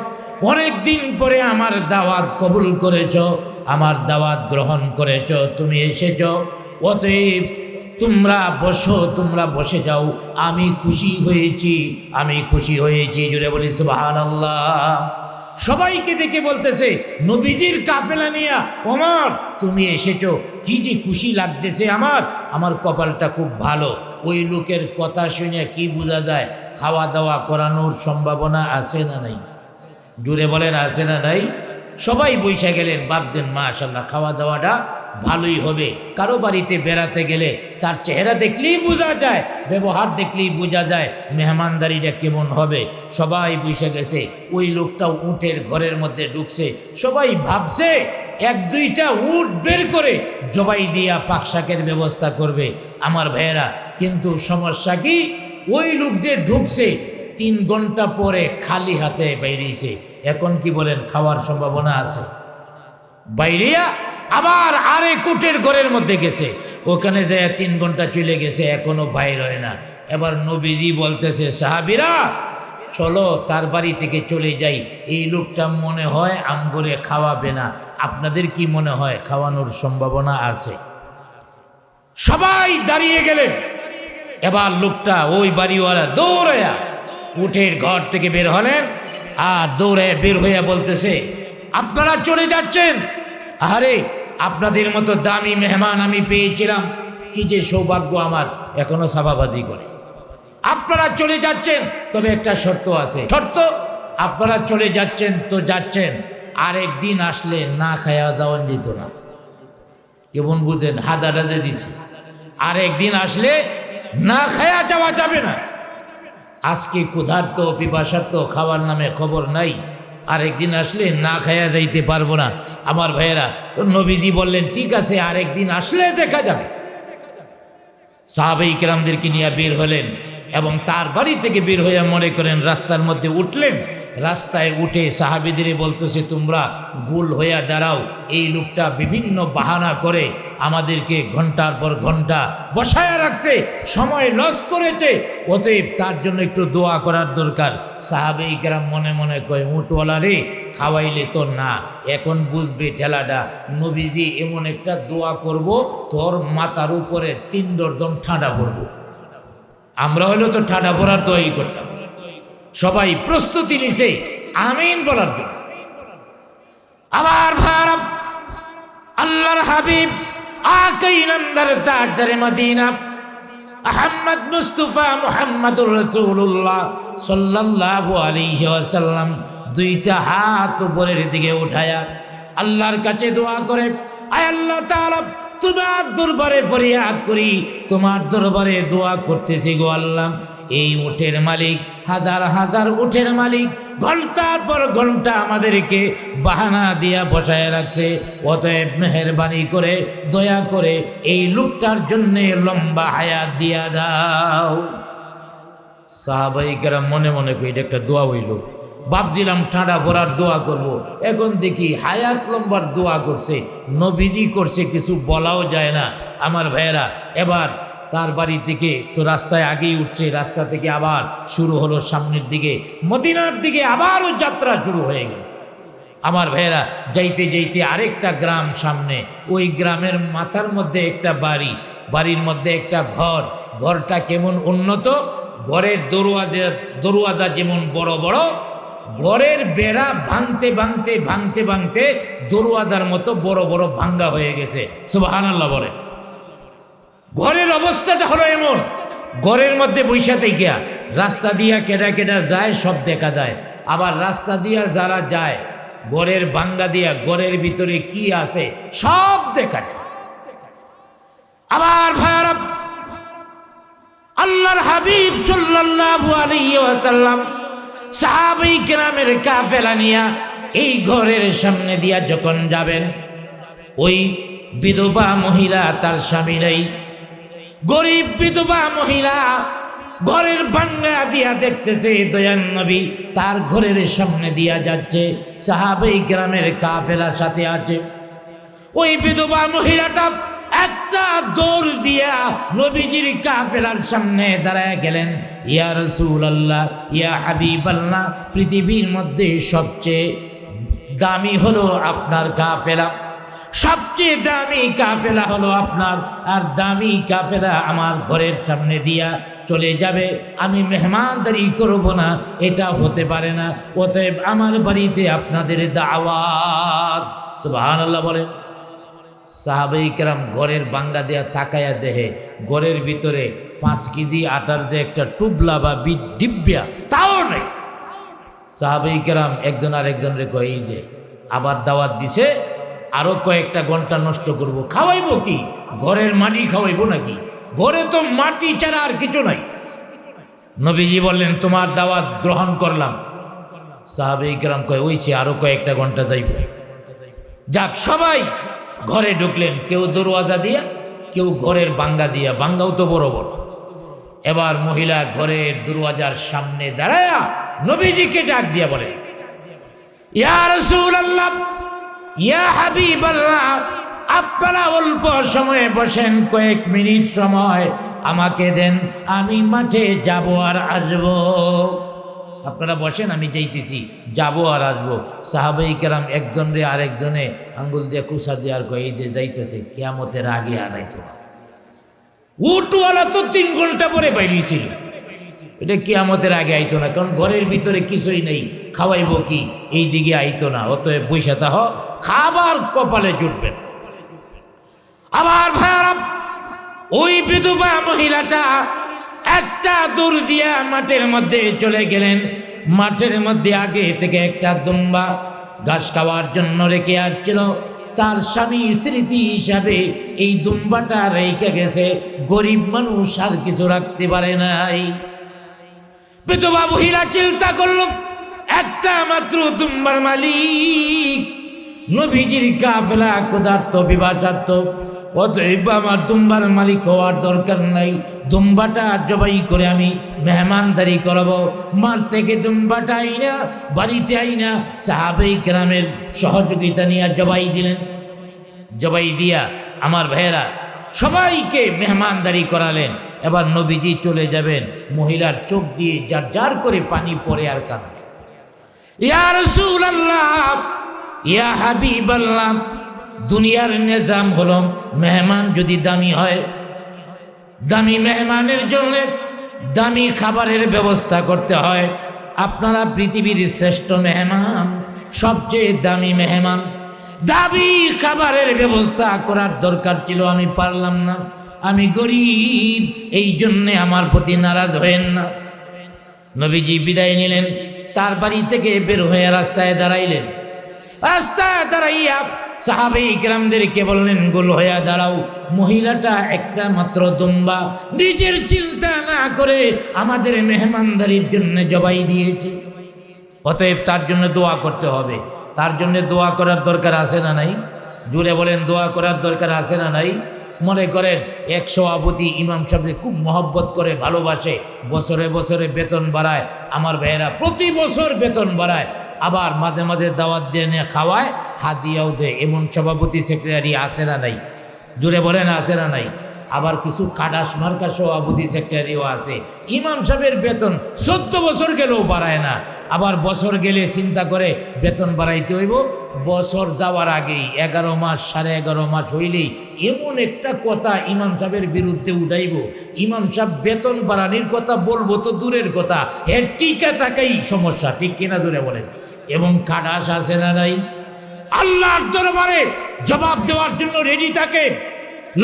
অনেকদিন পরে আমার দাওয়াত কবুল করেছ, আমার দাওয়াত গ্রহণ করেছ, তুমি এসেছ। অতএব তোমরা বসো, তোমরা বসে যাও, আমি খুশি হয়েছি, আমি খুশি হয়েছি। জুড়ে বলি সুবহানাল্লাহ। সবাইকে দেখে বলতেছে নবীজির কাফেলা নিয়া, ওমর তুমি এসেছো, কি যে খুশি লাগতেছে আমার কপালটা খুব ভালো। ওই লোকের কথা শুনে কি বোঝা যায়? খাওয়া দাওয়া করানোর সম্ভাবনা আছে না নাই? জুড়ে বলেন আছে না নাই? সবাই বৈশা গেলেন, ভাবতেন মাশাআল্লাহ খাওয়া দাওয়াটা ভালোই হবে। কারো বাড়িতে বেড়াতে গেলে তার চেহারা দেখলেই বোঝা যায়, ব্যবহার দেখলেই বোঝা যায় মেহমানদারিটা কেমন হবে। সবাই বৈশা গেছে, ওই লোকটাও উটের ঘরের মধ্যে ঢুকছে। সবাই ভাবছে এক দুইটা উট বের করে জবাই দিয়া পাকশাকের ব্যবস্থা করবে আমার ভাইয়েরা। কিন্তু সমস্যা কি, ওই লোক যে ঢুকছে 3 ঘন্টা পরে খালি হাতে বাইরেছে। এখন কি বলেন, খাওয়ার সম্ভাবনা আছে? বাইরিয়া আবার আরেক উটের ঘরের মধ্যে গেছে, ওখানে যায় 3 ঘন্টা চলে গেছে, এখনো বাইর হয় না। এবার নবীজি বলতেছে সাহাবীরা চলো তার বাড়ি থেকে চলে যাই, এই লোকটা মনে হয় আমগরে খাওয়াবে না। আপনাদের কি মনে হয় খাওয়ানোর সম্ভাবনা আছে? সবাই দাঁড়িয়ে গেলেন। এবার লোকটা ওই বাড়িওয়ালা দৌড়ায়া উটের ঘর থেকে বের হলেন, আর দৌড়ে বের হইয়া বলতেছে আপনারা চলে যাচ্ছেন? আরে আপনাদের মতো দামি মেহমান আমি পেয়েছিলাম, কি যে সৌভাগ্য আমার, এখনো সাবাবাদি করে। আপনারা চলে যাচ্ছেন, তবে একটা শর্ত আছে। শর্ত, আপনারা চলে যাচ্ছেন তো যাচ্ছেন, আরেকদিন আসলে না খায়া দাওয়ান যেত না। কেমন বুঝেন? হাদাটা দিছে, আরেকদিন আসলে না খায়া যাওয়া যাবে না। আজকে ক্ষুধার্ত পিপাসার্ত খাওয়ার নামে খবর নাই, আরেকদিন আসলে না খায়া যাইতে পারবো না আমার ভাইয়েরা। তো নবীজি বললেন ঠিক আছে, আরেকদিন আসলে দেখা যাবে। সাহাবাই কেরামদেরকে নিয়ে বের হলেন এবং তার বাড়ি থেকে বের হইয়া মনে করেন রাস্তার মধ্যে উঠলেন। রাস্তায় উঠে সাহাবীদের বলতেছে তোমরা গোল হইয়া দাঁড়াও, এই লোকটা বিভিন্ন বাহানা করে আমাদেরকে ঘন্টার পর ঘন্টা বসায়া রাখছে, সময় লস করেছে, অতএব তার জন্য একটু দোয়া করার দরকার। সাহাবাই কেরাম মনে মনে কয় উটওয়ালা রে, খাওয়াইলে তো না, এখন বুঝবে ঠেলাটা। নবীজি এমন একটা দোয়া করব তোর মাথার উপরে 3 ডজন ঠাঁডা পড়ব। আমরা হলেও তো ঠাডা পড়ার দোয়াই করতাম। সবাই প্রস্তুতি নিছে আমিন বলার জন্য। আবার ভারত আল্লাহর হাবিব আকাই নন্দর তাজদারে মদিনা আহমদ মুস্তাফা মুহাম্মদুর রাসূলুল্লাহ সাল্লাল্লাহু আলাইহি ওয়াসাল্লাম 2টা হাত উপরের দিকে উঠায়া আল্লাহর কাছে দোয়া করে, আয় আল্লাহ তাআলা তোমার দরবারে ফরিয়াদ করি, তোমার দরবারে দোয়া করতেছি গো আল্লাহ। এই উটের মালিক, হাজার হাজার উটের মালিক ঘন্টার পর ঘন্টা আমাদেরকে বাহানা দিয়া বসায় রাখছে, অতএব মেহেরবানি করে দয়া করে এই লোকটার জন্য লম্বা হায়াত দিয়া দাও। সাহাবাই কেরাম মনে মনে কই এটা একটা দোয়া হইল। ভাবছিলাম ঠান্ডা ভরার দোয়া করব, এখন দেখি হায়াত লম্বার দোয়া করছে, নবীজি করছে, কিছু বলাও যায় না আমার ভাইয়েরা। এবার তার বাড়ি থেকে তো রাস্তায় আগেই উঠছে, রাস্তা থেকে আবার শুরু হলো সামনের দিকে, মদিনার দিকে আবারও যাত্রা শুরু হয়ে গেল আমার ভাইয়েরা। যাইতে যাইতে আরেকটা গ্রাম সামনে, ওই গ্রামের মাথার মধ্যে একটা বাড়ি, বাড়ির মধ্যে একটা ঘর। ঘরটা কেমন উন্নত, ঘরের দরওয়াজা যেমন বড় বড়, ঘরের বেড়া ভাঙতে ভাঙতে ভাঙতে ভাঙতে দরওয়াজার মতো বড় বড় ভাঙ্গা হয়ে গেছে। সুবহানাল্লাহ বলে। ঘরের অবস্থাটা হলো এমন, ঘরের মধ্যে বৈশাতে গিয়া রাস্তা দিয়া কেডা কেডা যায় সব দেখা যায়, আবার রাস্তা দিয়া যারা যায় ঘরের ভাঙ্গা দিয়া ঘরের ভিতরে কি আছে সব দেখা যায়। আবার ভাইরা আল্লাহর হাবিব সাল্লাল্লাহু আলাইহি ওয়াসাল্লাম সাহাবায়ে কেরামের কাফেলা নিয়া এই ঘরের সামনে দিয়া যখন যাবেন, ওই বিধবা মহিলা, তার স্বামী নাই, গরিব বিধবা মহিলা ঘরের ভাঙ্গা দিয়া দেখতেছে দয়ান নবী তার ঘরের সামনে দিয়া যাচ্ছে, সাহাবায়ে কেরামের কাফেলা সাথে আছে। ওই বিধবা মহিলাটা একটা দৌড় দিয়া নবীজির কাফেলার সামনে দাঁড়ায় গেলেন। ইয়া রাসূলুল্লাহ, ইয়া হাবিবাল্লাহ, পৃথিবীর মধ্যে সবচেয়ে দামি হলো আপনার কাফেলা, সবচেয়ে দামি কাফেলা হলো আপনার, আর দামি কাফেলা আমার ঘরের সামনে দিয়া চলে যাবে, আমি মেহমানদারি করব না, এটা হতে পারে না। অতএব আমার বাড়িতে আপনাদের দাওয়াত। সুবহানাল্লাহ বলেন। সাহাবায়ে কেরাম ঘরের বাঙ্গা দেয়া তাকায়া দেহে ঘরের ভিতরে 5 কেজি আটার যে একটা টুবলা বা ডিব্বা তাও নেই। সাহাবায়ে কেরাম একজন আরেকজনের কয়, এই যে আবার দাওয়াত দিছে, আরো কয়েকটা ঘন্টা নষ্ট করব, খাওয়াইবো কি? ঘরের মাটি খাওয়াইবো নাকি? ঘরে তো মাটি ছাড়া আর কিছু নাই। নবীজি বললেন, তোমার দাওয়াত গ্রহণ করলাম। সাহাবায়ে কেরাম কয়, ওইছে আরো কয়েকটা ঘন্টা যাইব। যাক, সবাই ঘরে ঢুকলেন, কেউ দরওয়াজা দিয়া, কেউ ঘরের বাঙ্গা দিয়া, বাঙ্গাও তো বড় বড়। এবার মহিলা ঘরের দরওয়াজার সামনে দাঁড়ায়া নবীজিকে ডাক দিয়া বলে, ইয়া রাসূলুল্লাহ, ইয়া হাবিবাল্লাহ, আপনারা অল্প সময়ে বসেন, কয়েক মিনিট সময় আমাকে দেন, আমি মাঠে যাব আর আসব। আপনারা বসেন, আমি যাইতেছি, যাবো আর আসবো। সাহাবায়ে কেরাম একজনে আরেকজনে আঙ্গুল দিয়ে কুসা দিয়ে আর কয়, এই যে যাইতেছে, কিয়ামতের আগে আর আইতো না। উটওয়ালা তো 3 ঘন্টা পরে বাইরেছিল, এটা কিয়ামতের আগে আইতো না, কারণ ঘরের ভিতরে কিছুই নেই, খাওয়াইবো কি? এই দিকে আইতো না। অতএব বৈশা তাহ, খাবার কপালে জুটবে না। আবার ভাইরা, ওই বিধবা মহিলাটা একটা দূর দিয়া মাঠের মধ্যে চলে গেলেন। মাঠের মধ্যে আগে থেকে একটা দুম্বা ঘাস খাওয়ার জন্য রেখে আসছিল। তার স্বামী স্মৃতি হিসাবে এই দুম্বাটা রেখে গেছে। গরিব মানুষ আর কিছু রাখতে পারে নাই। বিধবা মহিলা চিন্তা করল, একটা মাত্র দুম্বার মালিক, নবীজির কাফেলা ক্ষুধার্ত বিবাচার্ত, অতএব আমার দুম্বার মালিক হওয়ার দরকার নাই। দুম্বাটা জবাই করে আমি মেহমানদারি করাবো। মার থেকে দুম্বাটা আইনা বাড়িতে আইনা সাহাবায়ে কেরামের সহযোগিতা নিয়ে জবাই দিলেন। জবাই দিয়া আমার ভাইয়েরা সবাইকে মেহমানদারি করালেন। এবার নবীজি চলে যাবেন, মহিলার চোখ দিয়ে যার যার করে পানি পড়ে আর কাঁদে, ইয়া রাসূলুল্লাহ, ইয়া হাবিবাল্লাহ, দুনিয়ার নিজাম হলো মেহমান যদি দামি হয়, দামি মেহমানের জন্য দামি খাবারের ব্যবস্থা করতে হয়। আপনারা পৃথিবীর শ্রেষ্ঠ মেহমান, সবচেয়ে দামি মেহমান, দামি খাবারের ব্যবস্থা করার দরকার ছিল, আমি পারলাম না, আমি গরিব, এই জন্যে আমার প্রতি নারাজ হয়েন না। নবীজি বিদায় নিলেন, তার বাড়ি থেকে বের হয়ে রাস্তায় দাঁড়াইলেন। রাস্তায় দাঁড়াইয়া সাহাবায়ে কেরামদেরকে বললেন, গোল হইয়া দাঁড়াও। মহিলাটা একটা মাত্র দুম্বা নিজের চিন্তা না করে আমাদের মেহমানদারির জন্য জবাই দিয়েছে। অতএব তার জন্য দোয়া করতে হবে। তার জন্য দোয়া করার দরকার আছে না নাই? জুড়ে বলেন, দোয়া করার দরকার আছে না নাই? মনে করেন এক সভাপতি ইমাম সাহেবকে খুব মহব্বত করে, ভালোবাসে, বছরে বছরে বেতন বাড়ায়। আমার ভাইয়েরা প্রতি বছর বেতন বাড়ায়, আবার মাঝে মাঝে দাওয়াত দিয়ে নিয়ে খাওয়ায়, হাদিয়াও দেয়। এমন সভাপতি সেক্রেটারি আছে না নাই? জুড়ে বলেন, আছে না নাই? আবার কিছু কাটাস মার্কা সভাপতি সেক্রেটারিও আছে। ইমাম সাহেবের বেতন 14 বছর গেলেও বাড়ায় না, আবার বছর গেলে চিন্তা করে বেতন বাড়াইতে হইব। বছর যাওয়ার আগেই 11 মাস 11.5 মাস হইলেই এমন একটা কথা ইমাম সাহেবের বিরুদ্ধে উঠাইব, ইমাম সাহেব বেতন বাড়ানির কথা বলবো তো দূরের কথা, এর টিকা থাকাই সমস্যা। ঠিক কিনা দূরে বলেন? এবং কাটাস আছে না নাই? আল্লাহর দরবারে জবাব দেওয়ার জন্য রেডি থাকে।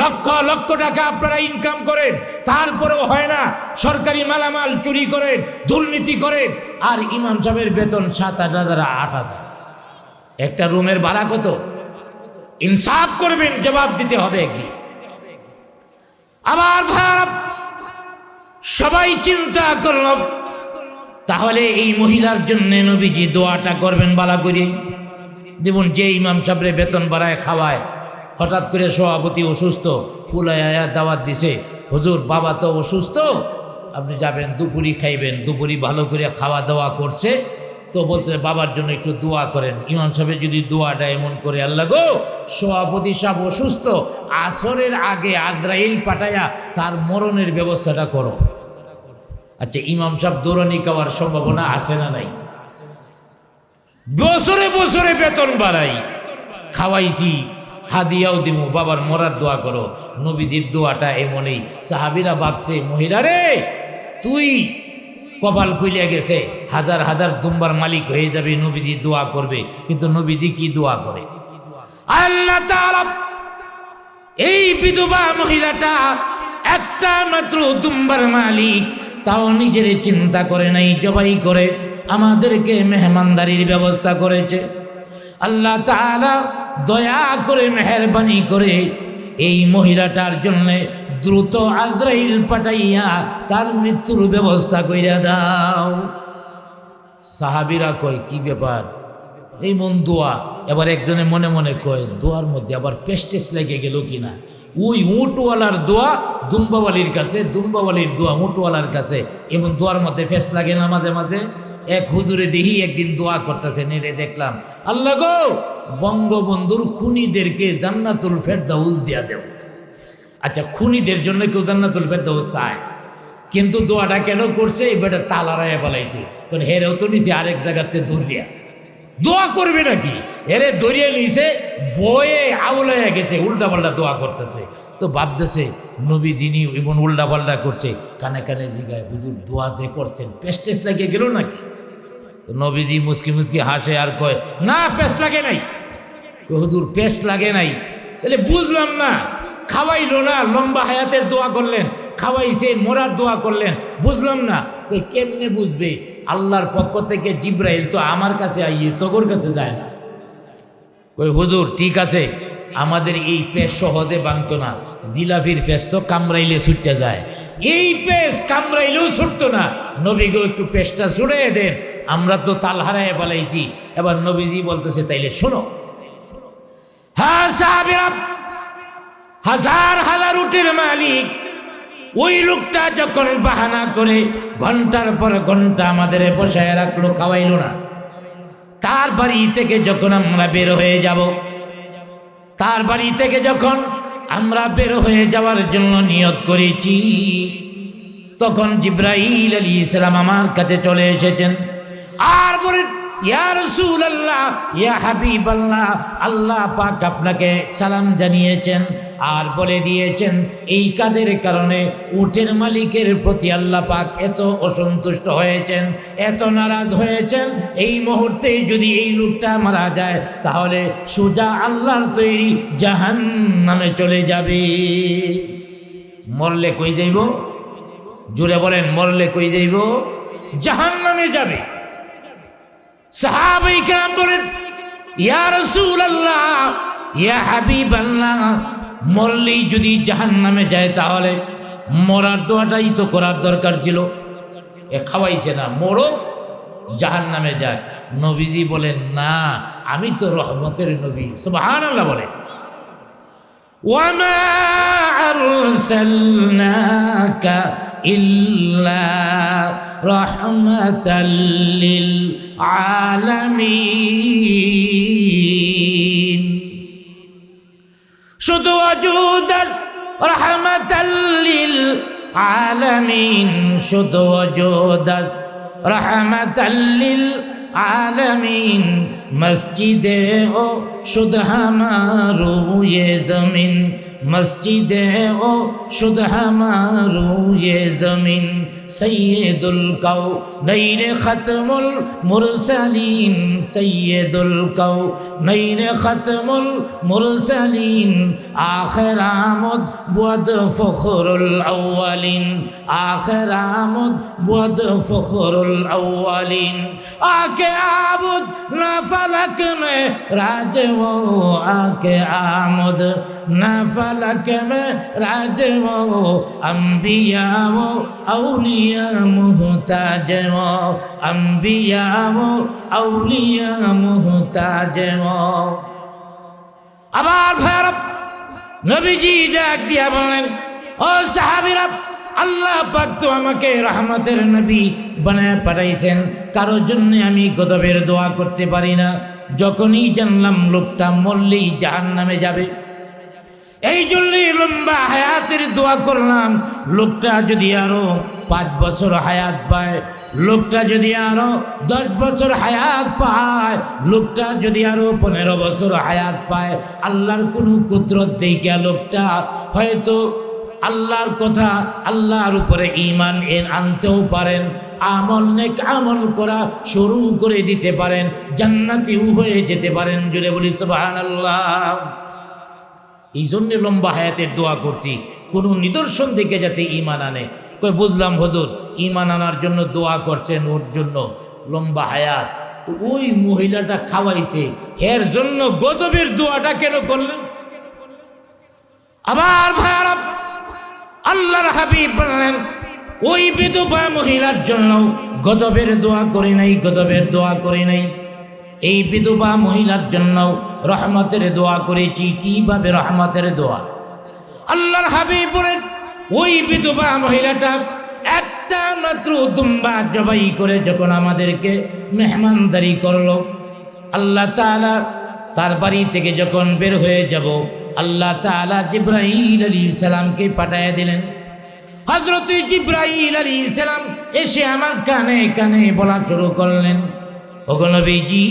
লক্ষ লক্ষ টাকা আপনারা ইনকাম করেন, তারপরেও হয় না, সরকারি মালামাল চুরি করেন, দুর্নীতি করেন, আর ইমাম সাহেবের বেতন 7,000 8,000। একটা রুমের ভাড়া কত? ইনসাফ করবেন, জবাব দিতে হবে একদিন। আবার ভাড়া সবাই চিন্তা করল, তাহলে এই মহিলার জন্য নবীজি দোয়াটা করবেন বালা করে। দেখুন, যে ইমাম সাহেবের বেতন বাড়ায় খাওয়ায়, হঠাৎ করে সভাপতি অসুস্থ, ফুলাইয়া দাওয়াত দিছে, হুজুর বাবা তো অসুস্থ, আপনি যাবেন, দুপুরি খাইবেন। দুপুরি ভালো করে খাওয়া দাওয়া করছে, তো বলতে বাবার জন্য একটু দোয়া করেন। ইমাম সাহেবের যদি দোয়াটা এমন করে, আল্লাহ গো, সভাপতি সাহেব অসুস্থ, আসরের আগে আজরাইল পাঠাইয়া তার মরণের ব্যবস্থাটা করো। আচ্ছা, ইমাম সাহেব দৌড়ানি খাওয়ার সম্ভাবনা আছে না নাই? বছরে বছরে বেতন বাড়াই, খাওয়াইছি, হাদিয়াও দিমু, বাবার মরার দোয়া করো। নবীজির দোয়াটা এমনই, সাহাবীরা ভাবছে মহিলা রে তুই কপাল খুইলে গেছে, হাজার হাজার দুম্বার মালিক হয়ে যাবে, নবীজি দোয়া করবে। কিন্তু নবীজি কি দোয়া করে? আল্লাহ তাআলা এই বিধবা মহিলাটা একটা মাত্র দুম্বার মালিক, তাও নিজের চিন্তা করে নাই, জবাই করে আমাদেরকে মেহমানদারির ব্যবস্থা করেছে। আল্লাহ তাআলা দয়া করে মেহেরবানি করে এই মহিলাটার জন্য দ্রুত আজরাইল পাঠাইয়া তার মৃত্যুর ব্যবস্থা কইরা দাও। সাহাবীরা কয় কি ব্যাপার, এই মন দোয়া। এবার একজনে মনে মনে কয় দোয়ার মধ্যে আবার পেস্টেস লেগে গেল কিনা। ওই উটওয়ালার দোয়া দুম্বাওয়ালির কাছে, দুম্বাওয়ালির দোয়া উটওয়ালার কাছে, এমন দোয়ার মধ্যে ফেস লাগে না মাঝে মাঝে। এক হুজুরে দেখি একদিন দোয়া করতেছে, নেড়ে দেখলাম আল্লাহ গো বঙ্গবন্ধুর খুনিদেরকে জান্নাতুল ফেরদাউস দিয়া দেও। আচ্ছা, খুনিদের জন্য কেউ জান্নাতুল ফেরদাউস চায়, কিন্তু দোয়াটা কেন করছে? এবারে তালারায় বলাইছে, কারণ হেরেও তো নিচে আরেক জায়গাতে দৌড়িয়া দোয়া করবে নাকি, এরে দৌড়িয়ে নিছে, বয়ে আউলাইয়া গেছে, উল্টা পাল্টা দোয়া করতেছে। তো ভাবতেছে নবী যিনি এমন উল্টা পাল্টা করছে, কানে কানে জিগায় হুজুর দোয়া যে করছেন পেস্টেস লাগে গেল নাকি? তো নবীজি মুসকি মুসকি হাসে আর কয় না পেস্ট লাগে নাই। হুজুর পেস্ট লাগে নাই, তাহলে বুঝলাম না, খাওয়াইলো না, লম্বা হায়াতের দোয়া করলেন, খাওয়াইছে মরার দোয়া করলেন, বুঝলাম না। কই কেমনে বুঝবে? আল্লাহর পক্ষ থেকে জিব্রাইল তো আমার কাছে আইয়ে তোর কাছে যায় না। কই হুজুর ঠিক আছে, আমাদের এই পেশ সহজে ভাঙতো না, জিলাফির পেশ তো কামড়াইলে ছুটতে যায়, এই পেশ কামড়াইলেও ছুটতো না, নবীগো একটু পেশটা ছুড়ে দেন, আমরা তো তাল হারায় পালাইছি। এবার নবীজি বলতেছে তাইলে শোনো, হ্যাঁ সাহাবীরা, হাজার হাজার উটের মালিক ওই লোকটা যখন বাহানা করে ঘন্টার পর ঘন্টা আমাদের বসায় রাখলো, খাওয়াইলো না, তার বাড়ি থেকে যখন আমরা বের হয়ে যাব, তার বাড়ি থেকে যখন আমরা বের হয়ে যাওয়ার জন্য নিয়ত করেছি, তখন জিবরাইল আলাইহিস সালাম আমার কাছে চলে এসেছেন আর বলেন ইয়া রাসূলুল্লাহ, ইয়া হাবিবাল্লাহ, আল্লাহ পাক আপনাকে সালাম জানিয়েছেন আর বলে দিয়েছেন এই কাজের কারণে উটের মালিকের প্রতি আল্লাহ পাক এত অসন্তুষ্ট হয়েছেন, এত নারাজ হয়েছেন, এই মুহূর্তে যদি এই লোকটা মারা যায় তাহলে সোজা আল্লাহর তৈরি জাহান্নামে চলে যাবে। মরলে কই যাইব? জোরে বলেন, মরলে কই যাইব? জাহান্নামে যাবে। সাহাবায়ে কেরাম বলেন ইয়া রাসূলুল্লাহ, ইয়া হাবিবাল্লাহ, মরলেই যদি জাহান্নামে যায় তাহলে মরার দোয়াটাই তো করার দরকার ছিল, এ খাওয়াইছে না, মরো জাহান্নামে যাক। নবীজি বলেন না, আমি তো রহমতের নবী। সুবহানাল্লাহ বলে ওয়ামা আরসালনাকা ইল্লা রাহমাতাল লিল আলামিন, শুধু ওজুদান রাহমাতাল লিল আলামিন, শুধু ওজুদান রাহমাতাল লিল আলামিন, মসজিদে ও শুধু হামারো ये जमीन, मस्जिदे ओ शुद्ध हमारो ये जमीन, सैयदुल कौनैन खत्मुल मुरसलीन, सैयदुल कौनैन खत्मुल मुरसलीन, आखिर आमद बुअद फखरुल अव्वलिन, आखिर आमद बुअद फखरुल अव्वलिन, आके आबुद ना फलक में राज वो, आके आमद ना फलक में राज वो, अंबिया वो औलिया मुहताज वो, अंबिया वो औलिया मुहताज वो। আবার ভারত নবীজি ডাক দিয়া বললেন ও সাহাবীরা, আল্লাহ পাক তো আমাকে রহমতের নবী বানায় পাঠাইছেন, কারো জন্য আমি গজবের দোয়া করতে পারি না। যখনই জানলাম লোকটা মরলেই জাহান্নামে যাবে, এই জন্যই লম্বা হায়াতের দোয়া করলাম, লোকটা যদি আরো 5 বছর হায়াত পায় লোকটা যদি আরো 10 বছর হায়াত পায়, লোকটা যদি আরো 15 বছর হায়াত পায়, আল্লাহর কোনো কুদরত দেখিয়া লোকটা হয়তো আল্লাহর কথা, আল্লাহর উপরে ঈমান আনতেও পারেন, আমল নেক আমল করা শুরু করে দিতে পারেন, জান্নাতীও হয়ে যেতে পারেন। জুড়ে বলি সুবহানাল্লাহ। এই জন্যে লম্বা হায়াতের দোয়া করছি, কোনো নিদর্শন দেখে যাতে ঈমান আনে। কই বুঝলাম হুজুর, ঈমান আনার জন্য দোয়া করছেন, ওর জন্য লম্বা হায়াত, তো ওই মহিলাটা খাওয়াইছে, এর জন্য গজবের দোয়াটা কেন করলেন? আবার ভাইরা, আল্লাহর হাবিব বললেন ওই বিধবা মহিলার জন্য গজবের দোয়া করি নাই, গজবের দোয়া করি নাই। এই বিধবা মহিলার জন্য রহমতের দোয়া করেছি। কিভাবে রহমতের দোয়া? আল্লাহর হাবিব বলেন ওই বিধবা মহিলাটা একটা মাত্র দুম্বা জবাই করে যখন আমাদেরকে মেহমানদারি করলো, আল্লাহ তাআলা তার বাড়ি থেকে যখন বের হয়ে যাব, আল্লাহ তাআলা জিবরাইল আলাইহিস সালামকে পাঠিয়ে দিলেন। হযরত জিবরাইল আলাইহিস সালাম এসে আমার কানে কানে বলা শুরু করলেন, ওগো নবীজি,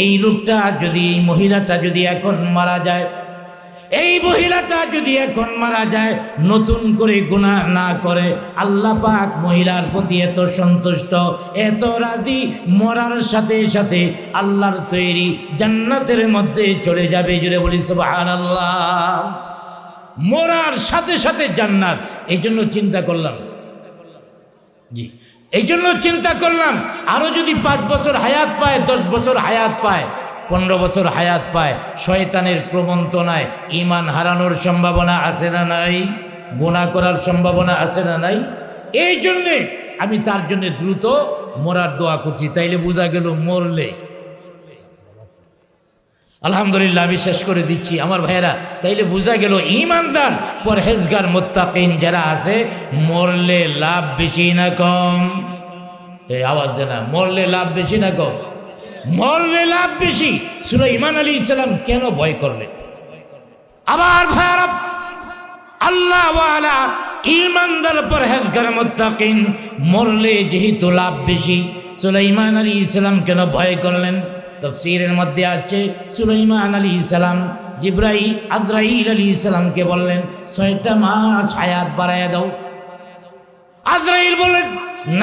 এই লোকটা যদি, এই মহিলাটা যদি এখন মারা যায়, এই মহিলাটা যদি এখন মারা যায়, নতুন করে গুনাহ না করে, আল্লাহ পাক মহিলার প্রতি এত সন্তুষ্ট, এত রাজি, মরার সাথে সাথে আল্লাহর তৈরি জান্নাতের মধ্যে চলে যাবে। জুড়ে বলি সুবহানাল্লাহ। মরার সাথে সাথে জান্নাত। এই জন্য চিন্তা করলাম, জি, এই জন্য চিন্তা করলাম, আরো যদি 5 বছর হায়াত পায়, 10 বছর হায়াত পায়, 15 বছর হায়াত পায়, শয়তানের প্রবঞ্চনায় ঈমান হারানোর সম্ভাবনা আছে না নাই? গুনাহ করার সম্ভাবনা আছে না নাই? এই জন্যে আমি তার জন্য দ্রুত মরার দোয়া করছি। তাইলে বোঝা গেল মরলে, আলহামদুলিল্লাহ আমি শেষ করে দিচ্ছি আমার ভাইয়েরা, তাইলে বোঝা গেল ঈমানদার পরহেজগার মুত্তাকিন যারা আছে, মরলে লাভ বেশি না কম? এই আওয়াজ দেনা, মরলে লাভ বেশি না কম? মরলে লাভ বেশি। সুলাইমান আলাইহিস সালাম কেন ভয় করলেন? আবার ভাইয়েরা, আল্লাহ ওয়ালা ঈমানদার পরহেজগার মুত্তাকিন মরলে যেহেতু লাভ বেশি, সুলাইমান আলাইহিস সালাম কেন ভয় করলেন? তাফসীরের মধ্যে আছে সুলাইমান আলাইহিস সালাম আজরাইল আলাইহিস সালামকে বললেন 6টা মাস হায়াত বাড়ায়া দাও। আজরাইল বললেন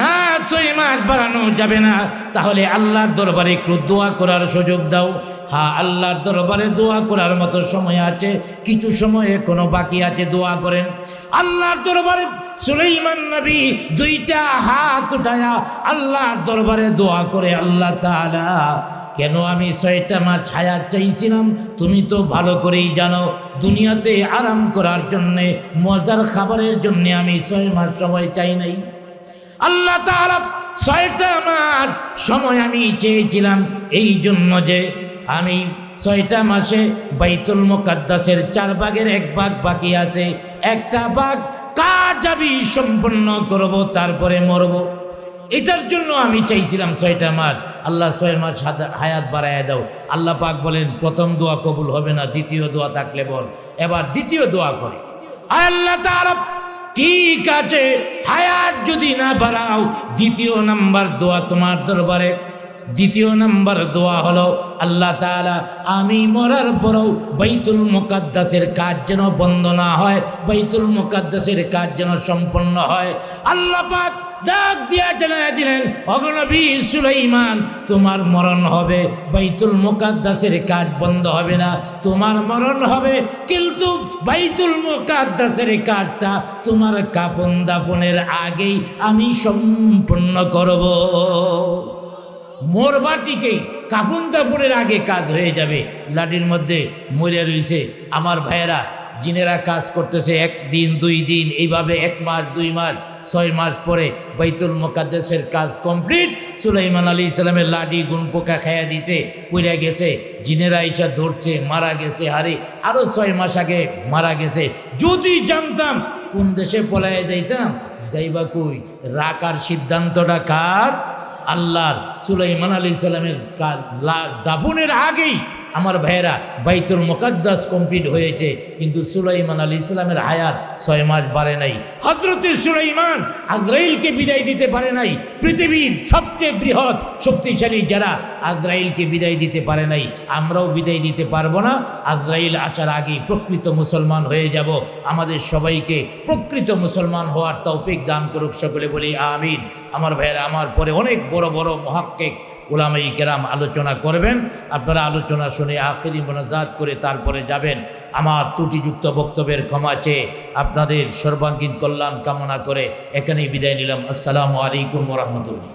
না, 6 মাস বাড়ানো যাবে না, তাহলে আল্লাহর দরবারে একটু দোয়া করার সুযোগ দাও। হ্যাঁ, আল্লাহর দরবারে দোয়া করার মতো সময় আছে, কিছু সময় এখনো বাকি আছে, দোয়া করেন। আল্লাহর দরবারে সুলাইমান নবী 2টা হাত উঠায়া আল্লাহর দরবারে দোয়া করে, আল্লাহ তাআলা, কেন আমি 6টা মাস হায়াত চাইছিলাম? তুমি তো ভালো করেই জানো, দুনিয়াতে আরাম করার জন্যে, মজার খাবারের জন্যে আমি 6 মাস সময় চাই নাই। আল্লাহ তাআলা 6টা মাস সময় আমি চেয়েছিলাম এই জন্য যে আমি 6টা মাসে বাইতুল মুকাদ্দাসের 4 ভাগের 1 ভাগ বাকি আছে, একটা ভাগ কাজ আমি সম্পন্ন করব, তারপরে মরব। এটার জন্য আমি চাইছিলাম 6টা মাস। আল্লাহ 6 মাস হায়াত বাড়াইয়া দাও। আল্লাহ পাক বলেন প্রথম দোয়া কবুল হবে না, দ্বিতীয় দোয়া থাকলে বল। এবার দ্বিতীয় দোয়া করে, আল্লাহ তাআলা ঠিক আছে, হায়াত যদি না বাড়াও, দ্বিতীয় নাম্বার দোয়া তোমার দরবারে। দ্বিতীয় নাম্বার দোয়া হলো, আল্লাহ তাআলা, আমি মরার পরেও বাইতুল মুকাদ্দাসের কাজ যেন বন্ধ না হয়, বাইতুল মুকাদ্দাসের কাজ যেন সম্পন্ন হয়। আল্লাহ পাক ডাক দিয়া জানায়া দিলেন, ওগো নবী সুলাইমান, তোমার মরণ হবে, বাইতুল মুকাদ্দাসের কাজ বন্ধ হবে না, তোমার মরণ হবে, কিন্তু বাইতুল মুকাদ্দাসের কাজটা তোমার কাফন দাফনের আগেই আমি সম্পূর্ণ করব। মোরবাটিকেই কাফন দাফনের আগে কাজ হয়ে যাবে। লাঠির মধ্যে মরে রয়েছে আমার ভাইয়েরা, জিনেরা কাজ করতেছে 1 দিন 2 দিন, এইভাবে 1 মাস 2 মাস 6 মাস পরে বাইতুল মুকাদ্দাসের কাজ কমপ্লিট। সুলাইমান আলাইহিস সালামের লাঠি গুণ পোকা খাইয়া দিয়েছে, পুড়ে গেছে, জিনেরা এসে ধরছে, মারা গেছে। আরে আরো 6 মাস আগে মারা গেছে। যদি জানতাম কোন দেশে পলাইয়া যাইতাম, যাইবা কই? রাখার সিদ্ধান্তটা কার? আল্লাহর। সুলাইমান আলাইহিস সালামের দাফনের আগেই আমার ভাইয়েরা, বাইতুল মুকাদ্দাস কমপ্লিট হয়েছে, কিন্তু সুলাইমান আলাইহিস সালামের হায়াত 6 মাস বাড়ে নাই। হযরতে সুলাইমান আজরাইলকে বিদায় দিতে পারে নাই। পৃথিবীর সবচেয়ে বৃহৎ শক্তিশালী যারা আজরাইলকে বিদায় দিতে পারে নাই, আমরাও বিদায় দিতে পারবো না। আজরাইল আসার আগেই প্রকৃত মুসলমান হয়ে যাব। আমাদের সবাইকে প্রকৃত মুসলমান হওয়ার তৌফিক দান করুক, সকলে বলি আমিন। আমার ভাইয়েরা, আমার পরে অনেক বড় বড় মুহাক্কিক উলামায়ে কেরাম আলোচনা করবেন। আপনারা আলোচনা শুনে আখিরি মোনাজাত করে তারপরে যাবেন। আমার ত্রুটিযুক্ত বক্তব্যের ক্ষমা চেয়ে আপনাদের সর্বাঙ্গীন কল্যাণ কামনা করে এখানেই বিদায় নিলাম। আসসালামু আলাইকুম ওয়া রাহমাতুল্লাহ।